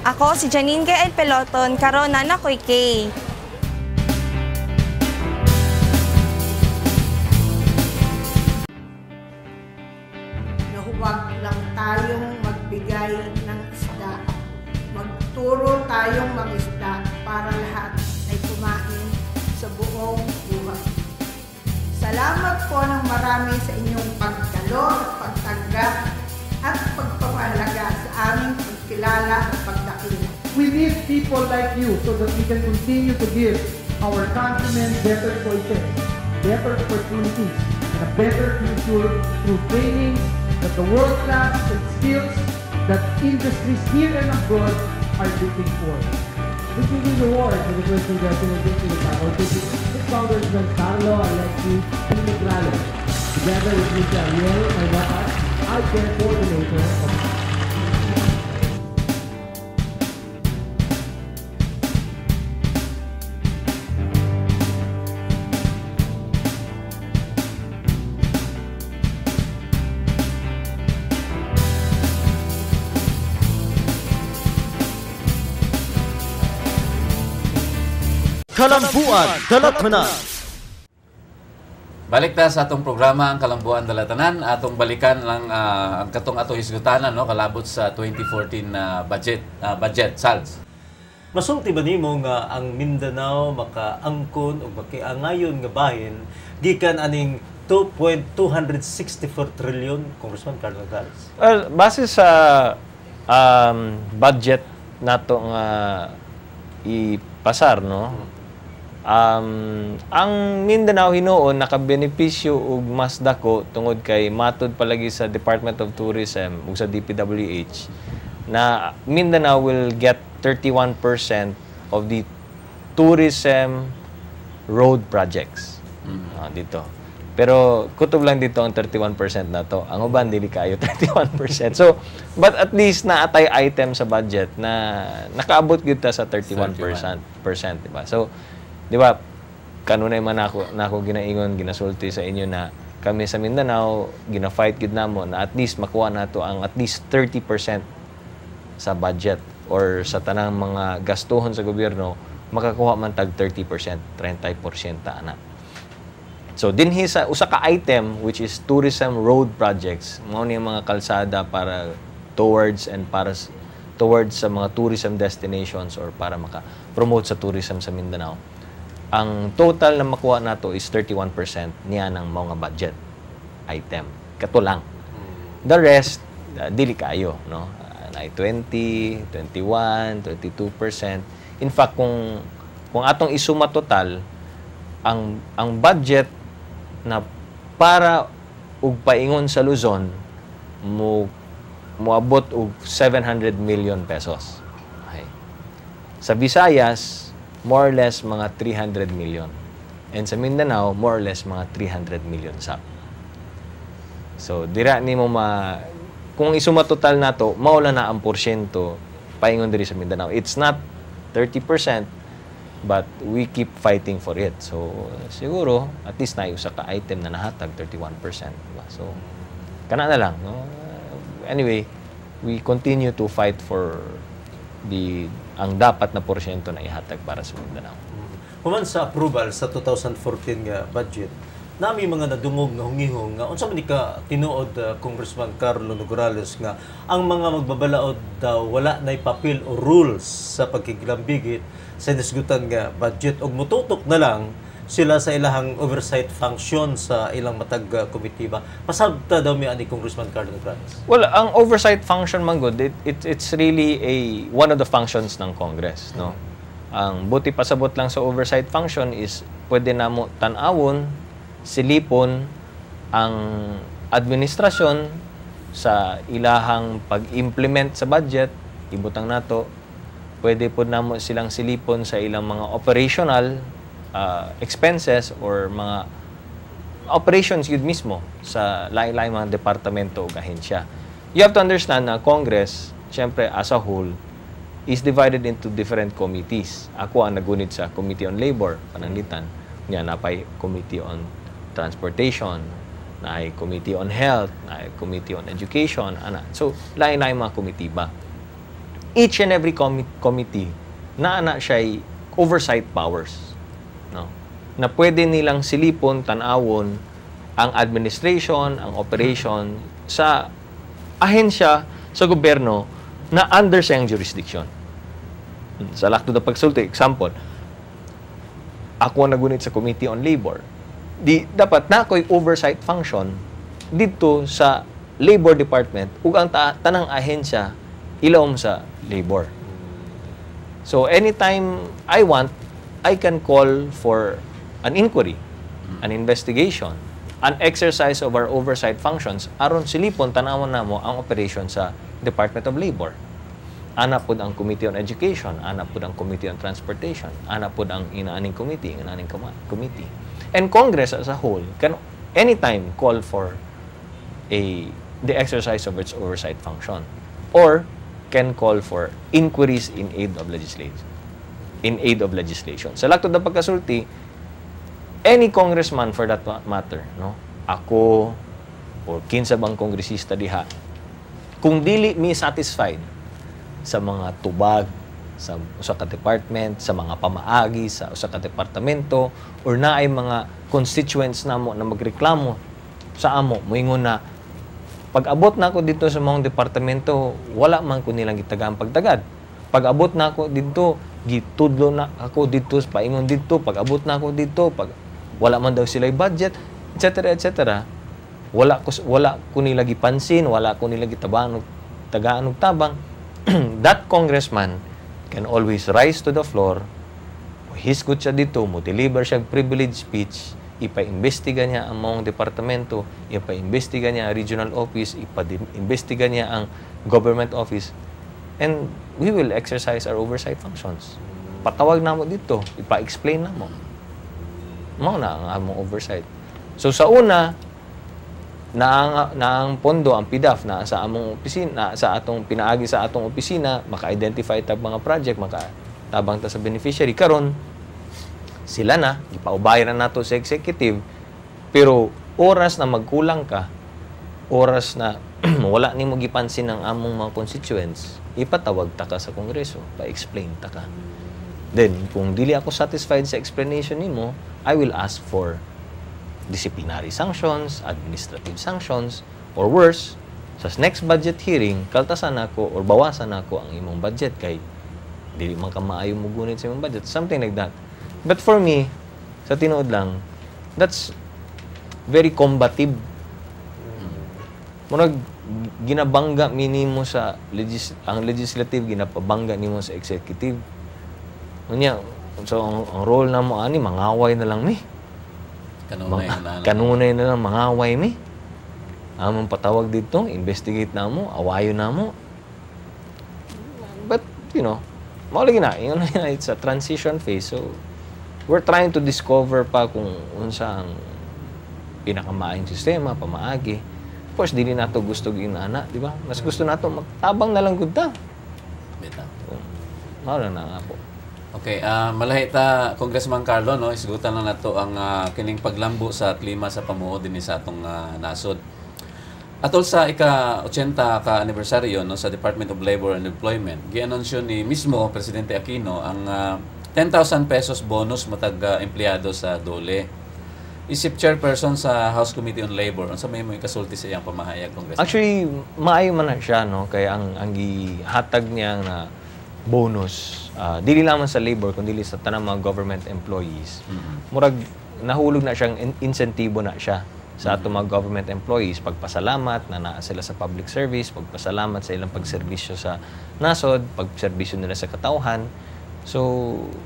Ako si Janine Gael Peloton, karon na ako'y Kay. Huwag lang tayong magbigay ng isda. Magturo tayong mangisda para lahat ay kumain sa buong buhay. Salamat po ng marami sa inyong pagdalo, pagtanggap at pagpapahalaga sa aming pagkilala at pagdakil. We need people like you so that we can continue to give our countrymen better choices, better opportunities, and a better future through training that the world class and skills that industries here and abroad are looking for. This will be the award for the first congressional district with Congressman Carlo Alexi Nograles, together with Mr. Ariel Aywatas, our care coordinator of Kalambuan, Dalatana. Balik ta sa atong programa ang Kalambuan Dalatanan, atong balikan lang ang katong ato hisgutanan no kalabot sa 2014 budget Sals. Masulti ba nimo nga ang Mindanao makaangkon o makiangayon nga bahin gikan aning 2.264 trillion, Congressman Carlo Nograles? Well, base sa budget nato nga ipasar, no? Ang Mindanao hinuon nakabenepisyo og mas dako tungod kay matud palagi sa Department of Tourism ug sa DPWH na Mindanao will get 31% of the tourism road projects dito. Pero kutob lang dito ang 31% na to. Ang uban dili kayo 31%. So, but at least naatay item sa budget na nakaabot gyud ta sa 31%, di ba? So, di ba, kanunay man nako ginaingon, ginasulti sa inyo na kami sa Mindanao, gina-fight gid namo na at least makuha nato ang at least 30% sa budget or sa tanang mga gastuhon sa gobyerno, makakuha man tag 30%, 30% ana. So dinhi sa usa ka item which is tourism road projects, mao ni mga kalsada para towards sa mga tourism destinations or para maka-promote sa tourism sa Mindanao. Ang total na makuha nato is 31% niya ng mga budget item. Kato lang. The rest dili kayo, no? Ay 20, 21, 22%. In fact, kung atong isuma total ang budget na para og paingon sa Luzon moabot og 700 million pesos. Okay. Sa Visayas, more or less mga 300 million. And sa Mindanao, more or less mga 300 million sap. So, dira ni mo kung isuma total nato, maula na ang porsyento paingon diri sa Mindanao. It's not 30%, but we keep fighting for it. So, siguro, at least na usa ka item na nahatag 31%. Diba? So, kana na lang. No? Anyway, we continue to fight for ang dapat na porsyento na ihatag para sa Mindanao. Human sa approval sa 2014 nga budget, nami mga nadungog nga hungihong nga unsa man ka tinuod Congressman Carlo Nograles nga ang mga magbabalaod daw wala nay papel o rules sa pagkiglambigit sa nisgutan nga budget og mututok na lang sila sa ilahang oversight function sa ilang matag committee ba. Pasabta daw mi ani Congressman Carlo Nograles. Well, ang oversight function man good, it's really one of the functions ng Congress, no? Ang buti pasabot lang sa oversight function is pwede namo tan-awon, silipon ang administrasyon sa ilahang pag-implement sa budget, ibutang nato. Pwede po namo silang silipon sa ilang mga operational expenses or mga operations yun mismo sa lain-lain mga departamento o ahensya. You have to understand na Congress, syempre as a whole, is divided into different committees. Ako ang nagunit sa Committee on Labor, pananglitan. Niya napay Committee on Transportation, naay Committee on Health, naay Committee on Education, ana. So, lain-lain mga committee ba? Each and every committee na siya oversight powers, no? Na pwede nilang silipon, tanawon ang administration, ang operation sa ahensya sa gobyerno na under sa jurisdiction. Sa lakto na pagsulti, example, ako ang nagunit sa Committee on Labor. Dapat na ako'y oversight function dito sa Labor Department ug ang tanang ahensya ilawom sa labor. So, anytime I want, I can call for an inquiry, an investigation, an exercise of our oversight functions aron silipon tanawon namo ang operation sa Department of Labor. Ana pod ang Committee on Education, ana pod ang Committee on Transportation, ana pod ang inaaning committee. And Congress as a whole can anytime call for the exercise of its oversight function or can call for inquiries in aid of legislation. Sa lakto na pagkasulti, any congressman for that matter, no? Ako or kinsa bang kongresista diha, kung dili mi satisfied sa mga tubag sa usa ka department, sa mga pamaagi sa usa ka departamento or naay mga constituents namo na magreklamo sa amo, moingon na pag-abot na ako dito sa mga departamento, wala man ko nilang gitagaan pagtagad. Pag-abot na ako dito, gitudlo na ako dito, paingon dito, pag-abot na ako dito, wala man daw sila'y budget, etc. Wala ko nila gipansin, wala ko nila gitagaan tagaan og tabang. That congressman can always rise to the floor, hisgot siya dito, mo-deliver siya privilege speech, ipa-imbestiga niya ang mga departamento, ipa-imbestiga niya ang regional office, ipa-imbestiga niya ang government office, and we will exercise our oversight functions. Patawag na mo dito, ipa-explain na mo. Mo na ang among oversight. So sa una, na ang pondo, ang PDAF na sa among opisina, sa atong pinaagi sa atong opisina, maka-identify tag mga project, maka-tabang ta sa beneficiary. Karon sila na, ipaubayaran nato sa executive, pero oras na magkulang ka, oras na wala nimo gipansin ang among mga constituents, ipatawag ta ka sa Kongreso, pa-explain ta ka. Then, kung dili ako satisfied sa explanation nimo, I will ask for disciplinary sanctions, administrative sanctions, or worse, sa next budget hearing, kaltasan ako or bawasan ako ang imong budget kay dili man ka maayo mo gunit sa imong budget, something like that. But for me, sa tinuod lang, that's very combative. Murag ginabangga minimo sa ang legislative, ginapabangga nimo sa executive. Unya, so ang role na mo ani mangaway na lang ni. Kanunay na lang mangaway mi. Among patawag dito, investigate na mo, awayo na mo. But, you know, maulagi na, it's a transition phase. So, we're trying to discover pa kung unsa ang pinakamaayong sistema, pamaagi. Of course, dili nato gusto ginana, di ba? Mas gusto nato magtabang na lang gud ta. Bitaw. Mao na nga po. Okay, malahi ta Congressman Carlo, no, isgutan lang nato ang kining paglambo sa klima sa pamuo dinhi sa atong nasod. Atol sa ika-80 ka anibersaryo no sa Department of Labor and Employment, gi-anunsyo ni mismo Presidente Aquino ang 10,000 pesos bonus matag empleyado sa DOLE. Isip chairperson sa House Committee on Labor, unsa may mo ikasulti sa iyang pamahayag, Congressman? Actually, maayo man na siya, no, kay ang gihatag niya na bonus, dili lamang sa labor kundi sa tanang mga government employees. Murag nahulog na siyang insentibo na siya sa ato mga government employees, pagpasalamat na naa sila sa public service, pagpasalamat sa ilang pagserbisyo sa nasod, pagserbisyo nila sa katawhan. So,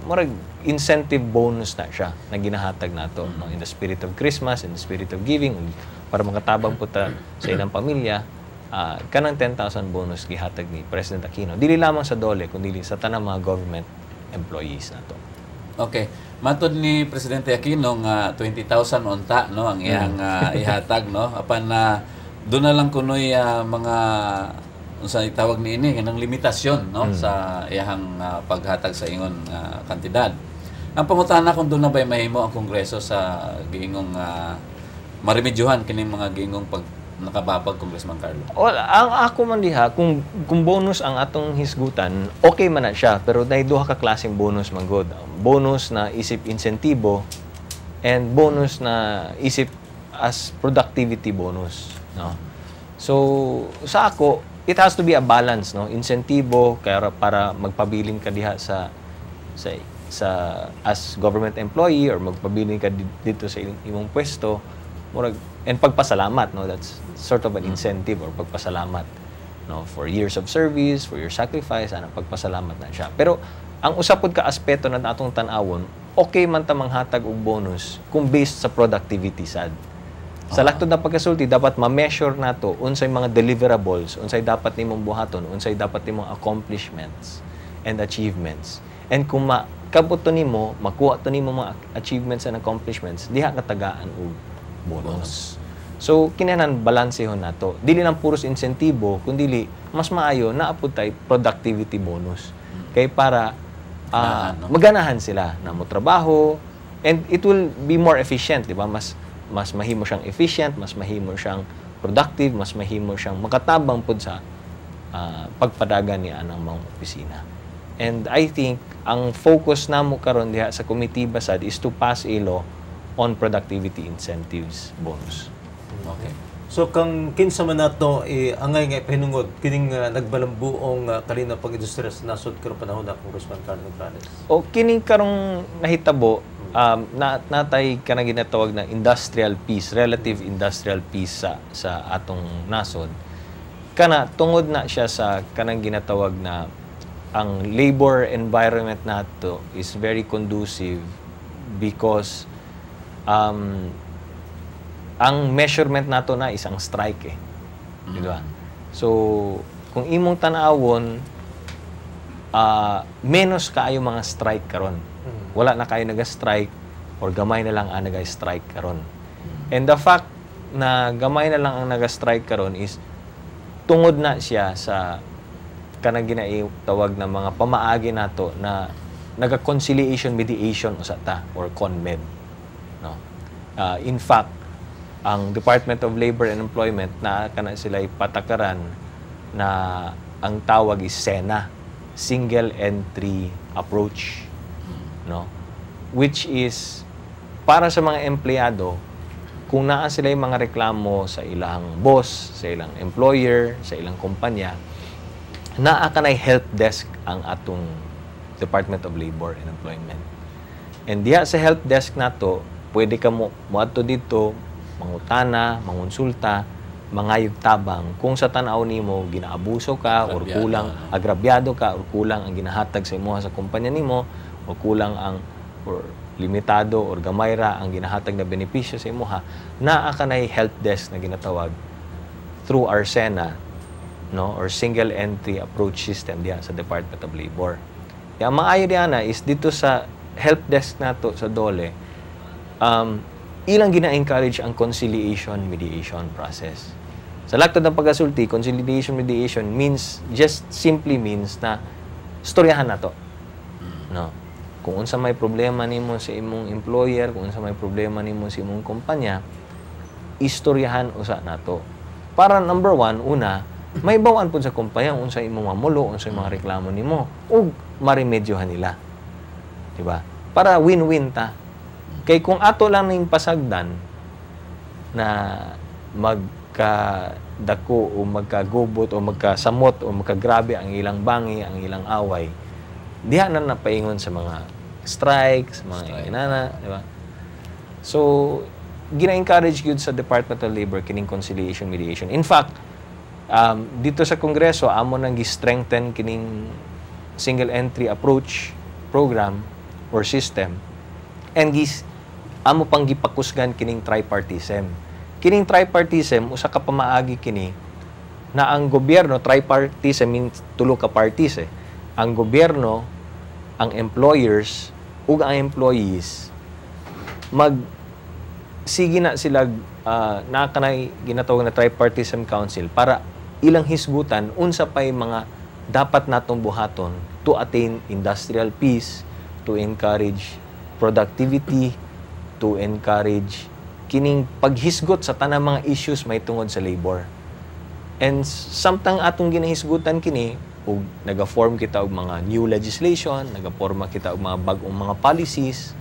murag incentive bonus na siya na ginahatag nato, no, in the spirit of Christmas, in the spirit of giving, para makatabang po ta sa ilang pamilya. Kanang 10,000 bonus gihatag ni President Aquino. Dili lamang sa DOLE, kundi sa tanang mga government employees nato. Okay. Matod ni Presidente Aquino nga 20,000 unta no ang iyang ihatag no apan doon na lang kunoy mga unsa itawag niini kanang limitasyon no sa iyang paghatag sa ingon kantidad. Ang pangutana kung doon na ba mahimo ang Kongreso sa giingong maremedyohan kining mga giingong pag nakababag, Congressman Carlo? Well, ang ako man diha, kung bonus ang atong hisgutan, okay man na siya, pero dahil duha ka klaseng bonus man god. Bonus na isip insentibo and bonus na isip as productivity bonus, no? So, sa ako, it has to be a balance, no? Insentibo kaya para magpabilin ka diha sa as government employee or magpabilin ka dito sa imong pwesto, murag and pagpasalamat, no, that's sort of an incentive or pagpasalamat, no, for years of service, for your sacrifice, ana pagpasalamat na siya. Pero ang usapod ka aspeto na atong tan-awon, okay man ta manghatag og bonus kung based sa productivity sad. Sa laktod na pagkasulti dapat ma-measure nato unsay mga deliverables, unsay dapat nimong buhaton, unsay dapat nimong accomplishments and achievements. And kung makabot to nimo, makuha to nimo mga achievements and accomplishments, diha katagaan og bonus. So, kinahanglan balansehon nato. Dili lang puros insentibo, kundi mas maayo na apud tay productivity bonus. Kay para maganahan sila na mo trabaho and it will be more efficient, di ba? Mas mahimo siyang efficient, mas mahimo siyang productive, mas mahimo siyang makatabang pud sa pagpadagan ni anang mga opisina. And I think ang focus namo karon diha sa committee basad is to pass a law on productivity incentives bonus. Okay. So kang kinsa man nato angay nga pinungod kining nagbalambuong kalina pag-industriya sa nasod karong panahon na Congressman Carlo Nograles. O kining karong nahitabo natay kanang ginatawag na industrial peace, relative industrial peace sa atong nasod. Kana tungod na siya sa kanang ginatawag na ang labor environment nato is very conducive because ang measurement nato na isang strike di ba? So kung imong tan-awon menos kaayo mga strike karon. Wala na kayo naga-strike or gamay na lang ang naga-strike karon. And the fact na gamay na lang ang naga-strike karon is tungod na siya sa kanang ginatawag na mga pamaagi nato na naga-conciliation mediation usata or CONMED, no? In fact, ang Department of Labor and Employment na kana sila patakaran na ang tawag is SENA, Single Entry Approach, no? Which is para sa mga empleyado kung naa sila yung mga reklamo sa ilang boss, sa ilang employer, sa ilang kumpanya, naa kanay help desk ang atong Department of Labor and Employment. And diya sa help desk nato, pwede ka mo adto dito, mangutana, mangonsulta, mangayog tabang kung sa tanaw nimo ginaabuso ka or kulang agrabyado ka or kulang ang ginahatag sa imo sa kumpanya nimo o kulang ang or limitado or gamay ra ang ginahatag na benepisyo sa imuha, naa kanay help desk na ginatawag through our SENA, no, or single entry approach system diya sa Department of Labor. Ang maayo diyan is dito sa help desk nato sa DOLE, ilang gina-encourage ang conciliation mediation process. Sa laktod ng pag-asulti, conciliation mediation simply means na storyahan nato. No. Kung unsa may problema nimo sa imong employer, kung unsa may problema nimo sa imong kumpanya, istoryahan usa nato. Para number one, una, may bawaan po sa kumpanya unsa imong mamulo, unsa imong mga reklamo nimo, ug maremedyohan nila. Diba? Para win-win ta. Kay kung ato lang ning pasagdan na magkadako o magkagubot o magkasamot o magkagrabe ang ilang bangi, ang ilang away, diha na napaingon sa mga strikes, mga inana, di ba? So, gina-encourage yun sa Department of Labor kining conciliation mediation. In fact, dito sa Kongreso, amo nang gi-strengthen kining single entry approach program or system, and amo pang gipakusgan kining tripartism. Kining tripartism, usa ka pamaagi kini na ang gobyerno, tripartism means tulo ka parties ang gobyerno, ang employers, ug ang employees, sige na sila na kanay ginatawag na tripartism council para ilang hisgutan unsa pay mga dapat natong buhaton to attain industrial peace, to encourage productivity, to encourage kining paghisgot sa tanang mga issues may tungod sa labor. And samtang atong ginahisgutan kini, ug naga-form kita og mga new legislation, naga-forma kita og mga bag-ong mga policies,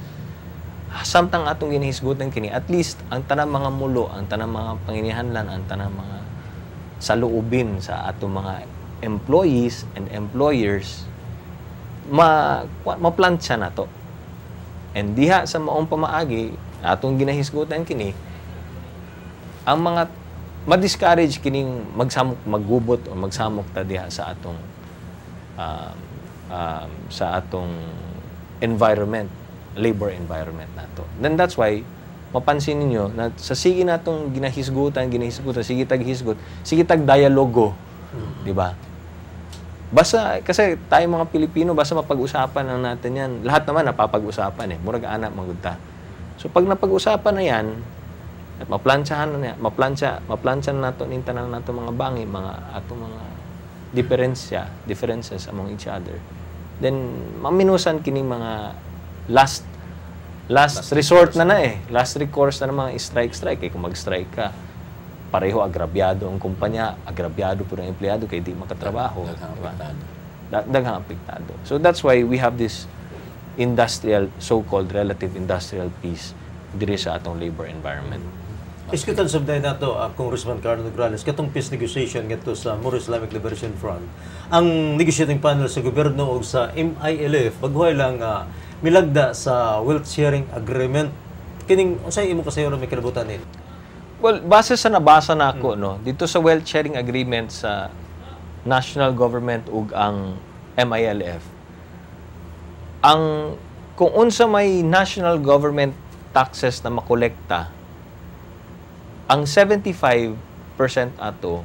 samtang atong ginahisgutan kini, at least ang tanang mga mulo, ang tanang mga panginihanlan, ang tanang mga saluubin sa atong mga employees and employers, maplantsa na to. And diha sa maong pamaagi, atong ginahisgutan kini, ang mga ma-discourage kining maggubot o magsamok ta diha sa atong environment, labor environment nato. Then that's why mapansin ninyo na sa sige natong ginahisgutan, sige tag hisgot, sige tag dialogo, di ba? Basta kasi tayo mga Pilipino, basta mapag-usapan lang natin yan. Lahat naman napapag-usapan murag anak magudta. So pag napag-usapan na yan, at maplantsahan na nato ning tanan nato mga bangi, mga atong mga differences among each other, then maminusan kining mga last resort na last recourse na ng mga strike kung mag-strike ka, pareho agrabyado ang kumpanya, agrabyado po ng empleyado kay di makatrabaho, daghang apektado. So that's why we have this so-called relative industrial peace diri sa atong labor environment. Iskutan sabday nato Congressman Carlo Nograles katong peace negotiation ngadto sa Moro Islamic Liberation Front. Ang negotiating panel sa gobyerno ug sa MILF baghoy lang milagda sa wealth sharing agreement. Kining unsay imo kasayuran may kalabutan ni? Well, base sa nabasa nako dito sa wealth sharing agreement sa national government ug ang MILF, ang kung unsa may national government taxes na makolekta, ang 75% ato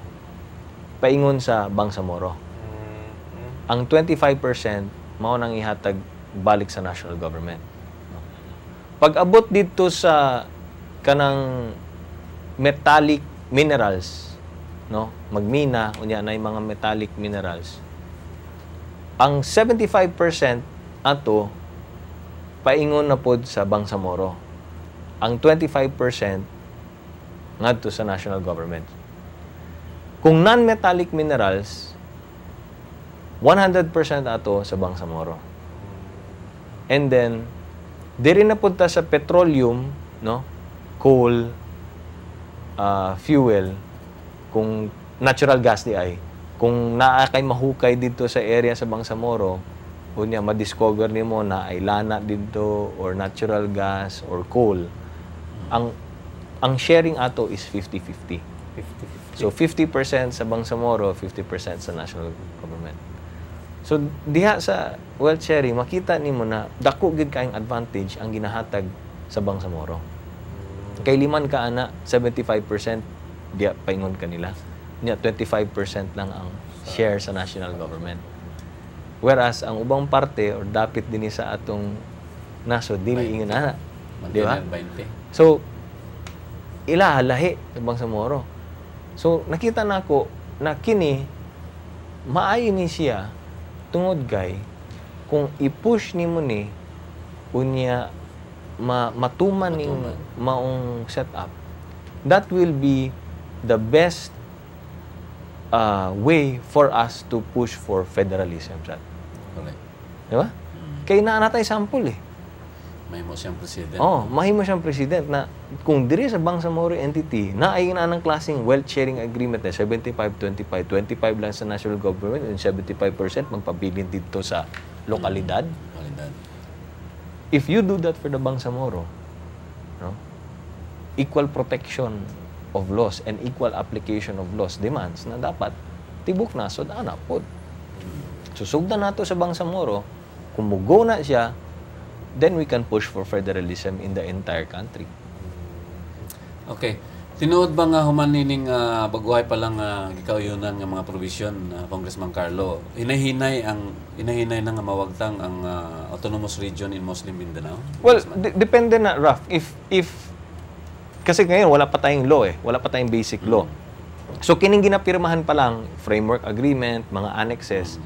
paingon sa Bangsamoro. Ang 25% mao nang ihatag balik sa national government. Pag abot dito sa kanang metallic minerals, magmina unya nay mga metallic minerals, ang 75% ato paingon na pod sa Bangsamoro. Ang 25% ngadto sa national government. Kung non-metallic minerals, 100% ato sa Bangsamoro. And then diri na punta sa petroleum, coal, fuel, kung natural gas di ay, kung naa kay mahukay dito sa area sa Bangsamoro, unya ma-discover nimo na ay lana dito or natural gas or coal, ang sharing ato is 50-50. 50-50. So 50% sa Bangsamoro, 50% sa national government. So diha sa wealth sharing, makita nimo na dako gid kaayong advantage ang ginahatag sa Bangsamoro. Kay liman ka ana, 75% diya paingon kanila. Nya 25% lang ang share sa national government. Whereas ang ubang parte or dapit dinhi sa atong nasod dili ingon ana. Di ba? 20. So ila lahi sa Bangsamoro. So nakita nako na kini maayo ni siya tungod kay kung i-push nimo ni unya matuman ning maong setup, that will be the best way for us to push for federalism. Correct. Di ba? Kaya natay sample eh. May mo siyang president. Mahimo siyang president na kung diri sa Bangsamoro entity na ay na ng klaseng wealth sharing agreement na 75-25, 25 lang sa national government and 75% magpabilin dito sa lokalidad. If you do that for the Bangsamoro, no, equal protection of laws and equal application of laws demands na dapat tibok na so ana pod. Susugdan nato sa Bangsamoro, kung mugo na siya, then we can push for federalism in the entire country. Okay. Tinuod ba nga human nining baguhay pa lang gikauyonan nga mga provision Congressman Carlo, inahinay na nga mawagtang ang autonomous region in Muslim Mindanao? Well, depende na, Raf. If kasi ngayon wala pa tayong law eh, wala pa tayong basic law. So kining ginapirmahan pa lang framework agreement, mga annexes,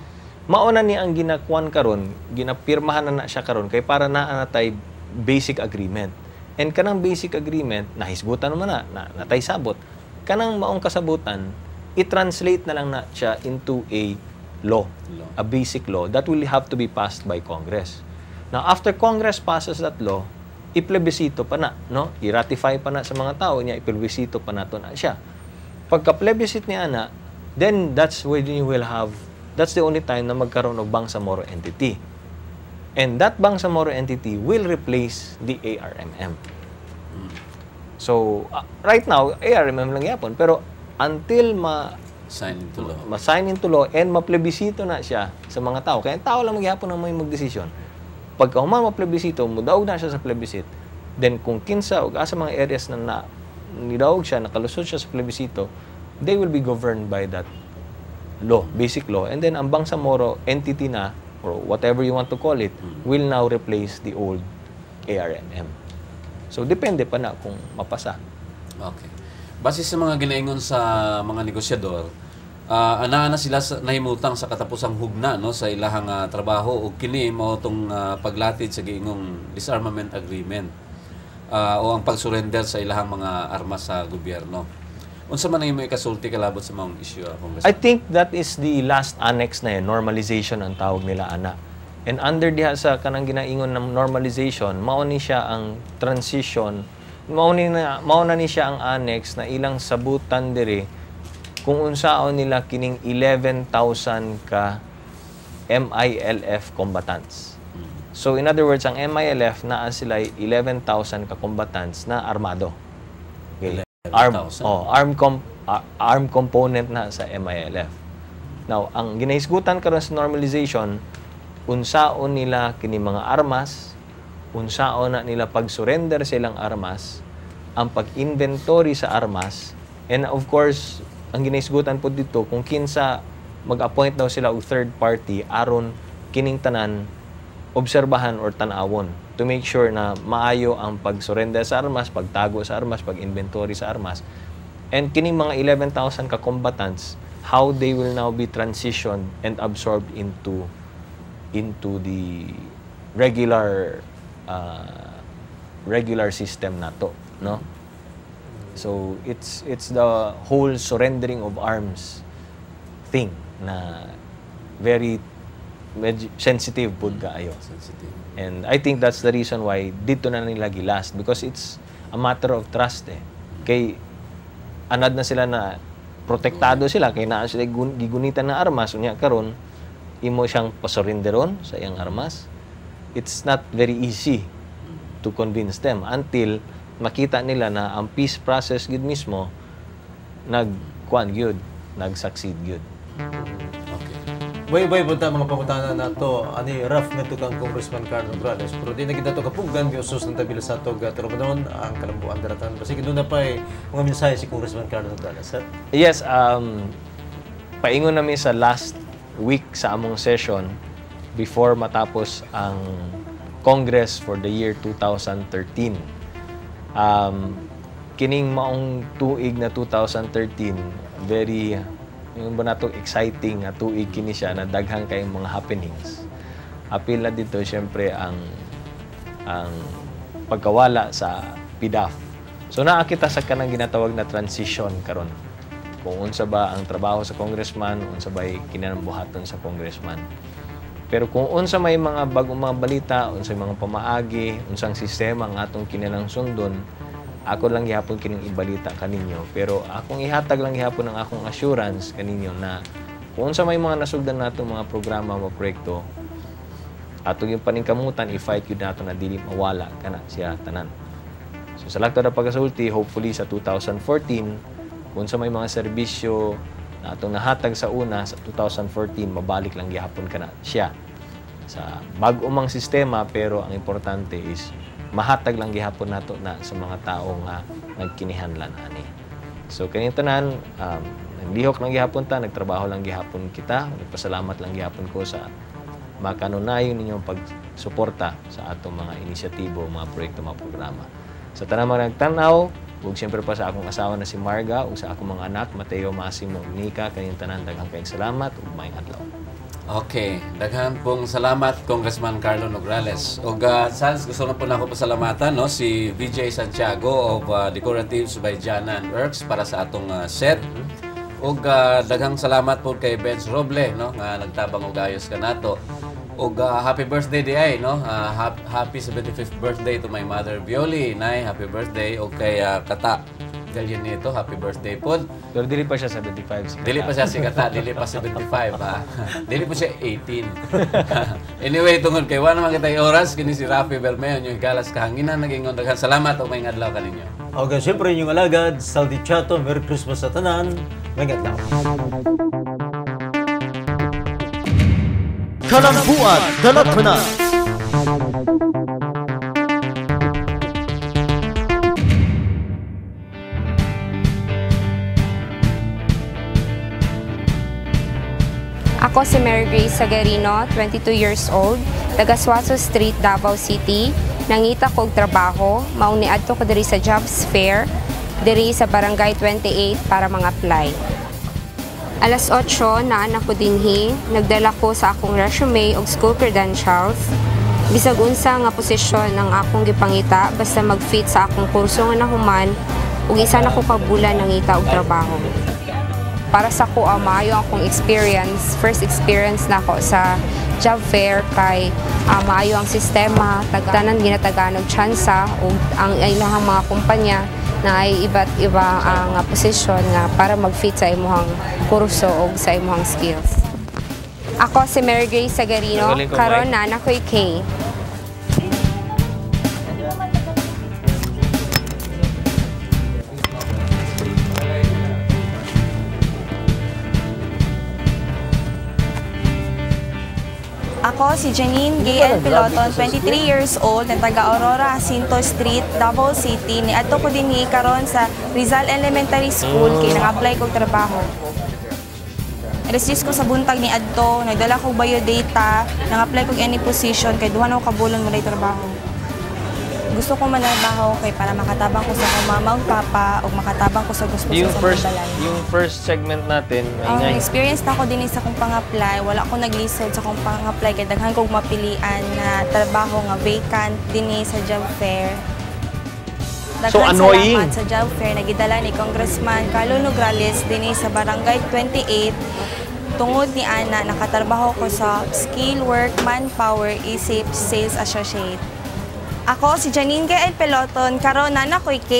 mauna ni ang ginakuan karon, ginapirmahan na siya karon kay para na natay basic agreement. And kanang basic agreement, nahisgutan naman na natay sabot. Kanang maong kasabutan, i-translate na lang na siya into a law, a basic law that will have to be passed by Congress. Now, after Congress passes that law, i-plebisito pa na, no? I-ratify pa na sa mga tao niya, i-plebisito pa na to na siya. Pagka-plebisite niya na, then that's when you will have, that's the only time na magkaroon ng Bangsamoro entity. And that Bangsamoro entity will replace the ARMM. So, right now, ARMM lang yapon. Pero until ma-sign into law and ma-plebisito na siya sa mga tao, kaya tao lang magyapon ang may mag-desisyon. Pagka ma-plebisito, mudaog na siya sa plebisit, then kung kinsa o asa mga areas na nidaog siya, nakalusot siya sa plebisito, they will be governed by that law, basic law. And then ang Bangsamoro entity na, or whatever you want to call it, will now replace the old ARMM. So, depende pa na kung mapasa. Okay. Base sa mga ginaingon sa mga negosyador, ana sila nahimutang sa katapusang hugna no sa ilahang trabaho ug kini mao tong paglatid sa giingong disarmament agreement o ang pag-surrender sa ilahang mga armas sa gobyerno. Unsa man ang imong ikasulti kalabot sa mga issue, Congressman? I think that is the last annex na normalization ang tawag nila ana. And under diha sa kanang ginaingon ng normalization, mao ni siya ang transition, mao na ni siya ang annex na ilang sabutan diri kung unsaon nila kining 11,000 ka MILF combatants. So in other words, ang MILF naa sila 11,000 ka combatants na armado. Okay. Arm component na sa MILF. Now, ang ginahisgutan karon sa normalization, unsaon nila kini mga armas, unsaon na nila pag-surrender sa ilang armas, ang pag-inventory sa armas, and of course, ang ginahisgutan po dito, kung kinsa mag-appoint daw sila og third party aron kining tanan obserbahan or tanawon to make sure na maayo ang pag-surrender sa armas, pagtago sa armas, pag-inventory sa armas. And kining mga 11,000 ka combatants, how they will now be transitioned and absorbed into the regular system nato, no? So it's the whole surrendering of arms thing na very sensitive pud kaayo. Sensitive. And I think that's the reason why dito na nila gilast, because it's a matter of trust eh. Kay anad na sila na protektado sila kay naa sila gigunitan na armas unya karon imo siyang pasorinderon sa iyang armas. It's not very easy to convince them until makita nila na ang peace process gid mismo nag-succeed gyud. Way punta mga pangutana na to, ani rough na to kang Congressman Carlo Nograles, pero di na kita to kapugan yung sustainability sa to gatrobanon ang kalambuan daratan. Kasi doon na pa mga mensahe si Congressman Carlo Nograles, sir? Yes, paingon namin sa last week sa among session before matapos ang Congress for the year 2013. Kining maong tuig na 2013, very yung ba natong exciting na tuig kini siya na daghang kayong mga happenings. Apil na dito syempre ang pagkawala sa PDAF. So naa kita sa kanang ginatawag na transition karon. Kung unsa ba ang trabaho sa congressman, unsa ba kinambuhaton sa congressman. Pero kung unsa may mga bagong mga balita, unsa mga pamaagi, unsang sistema ang atong kinahanglan sundon, ako lang gihapon kining ibalita kaninyo, pero akong ihatag lang gihapon ang akong assurance kaninyo na kung sa may mga nasugdan nato mga programa o proyekto, atong yung paningkamutan i-fight yun nato na dili mawala kana siya tanan. So sa lakto na pagkasulti, hopefully sa 2014, kung sa may mga serbisyo na atong nahatag sa una sa 2014, mabalik lang gihapon kana siya sa bag-umang sistema, pero ang importante is mahatag lang gihapon nato na sa mga tao nga nagkinihanlan ani. So kani tanan naglihok lang gihapon ta, nagtrabaho lang gihapon kita, nagpasalamat lang gihapon ko sa makanunayon ninyong pagsuporta sa atong mga inisyatibo, mga proyekto, mga programa. Sa tanang mga nagtanaw, ug siyempre pa sa akong asawa na si Marga ug sa akong mga anak Mateo, Massimo, ug Nika, kaning tanan daghang kayong salamat ug maayong adlaw. Okay, daghan pong salamat Congressman Carlo Nograles. Ug Sans, gusto na po na ako pasalamatan no si VJ Santiago of Decoratives by Jana and Works para sa atong set. Ug daghang salamat po kay Benz Roble no nga nagtabang og ayos kanato. Ug happy birthday di ay no. Happy 75th birthday to my mother Violi. Nay, happy birthday. Og kay Kata Galyan nito, happy birthday po. Pero dili pa siya 75. Dili pa siya si Kata, dili pa 75 ha. Dili pa siya 18. Anyway, tungod kay wala naman kitay oras kini si Rafi Bermeo yung galas kahanginan naging daghan salamat og may adlaw kaninyo. Okay, siyempre inyong alagad, Saldi Chato, Merry Christmas sa tanan, may adlaw. Kalambuan, Dalatana. Ako si Mary Grace Sagarino, 22 years old, taga Suazo Street, Davao City. Nangita kog trabaho, mauniadto ko diri sa jobs fair, diri sa Barangay 28 para mag-apply. Alas 8 na anak ko dinhi, nagdala ko sa akong resume ug school credentials. Bisag unsa nga posisyon ang akong gipangita basta mag-fit sa akong kurso nga nahuman ug isa na ko kabulan nangita og trabaho. Para sa ko, maayo akong experience. First experience na ako sa job fair kay maayo ang sistema, tanan ginatagaan og tsansa ug ang ilang mga kumpanya na ay iba't iba ang posisyon nga para mag-fit sa imong kurso ug sa imong skills. Ako si Mary Grace Sagarino, karon na nakoy K. Ako si Janine Gael Piloton, 23 years old, na taga Aurora Jacinto Street, Davao City. Niadto ko dinhi karon sa Rizal Elementary School kay nang-apply kog trabaho. Alas 10 ko sa buntag niadto, nagdala kog biodata, nang-apply kog any position kay duha na ko kabulan mo trabaho. Gusto ko manarbaho kay para makatabang ko sa akong mama ug papa ug makatabang ko sa gusto sa balay. Yung first segment natin, experience na ako din sa akong pang-apply. Wala ko naglisod sa akong pang-apply kay daghan kog mapilian na trabaho nga vacant dinhi sa job fair. So annoying. Salamat sa job fair nagidala ni Congressman Carlo Nograles dinhi sa Barangay 28. Tungod ni ana nakatrabaho ko sa Skill Work Manpower isip Sales Associate. Ako si Janine Gael Peloton, karon na nakoy K.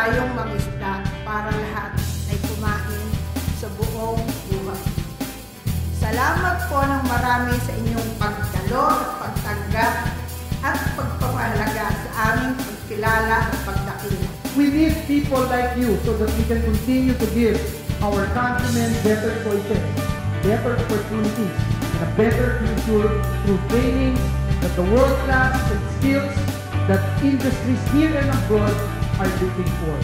tayong mangisda para lahat ay kumain sa buong buhay. Salamat po ng marami sa inyong pagdalo at pagtanggap at pagpapahalaga sa aming pagkilala at pagdakila. We need people like you so that we can continue to give our countrymen better choices, better opportunities, and a better future through training that the world class and skills that industries here and abroad are looking for.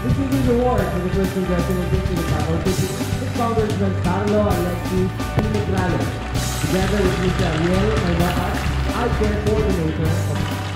This is the award for the first congressional district of Bacolod with Congressman Carlo Alexi Nograles, together with Mr. Ariel Maywatas, our care coordinator of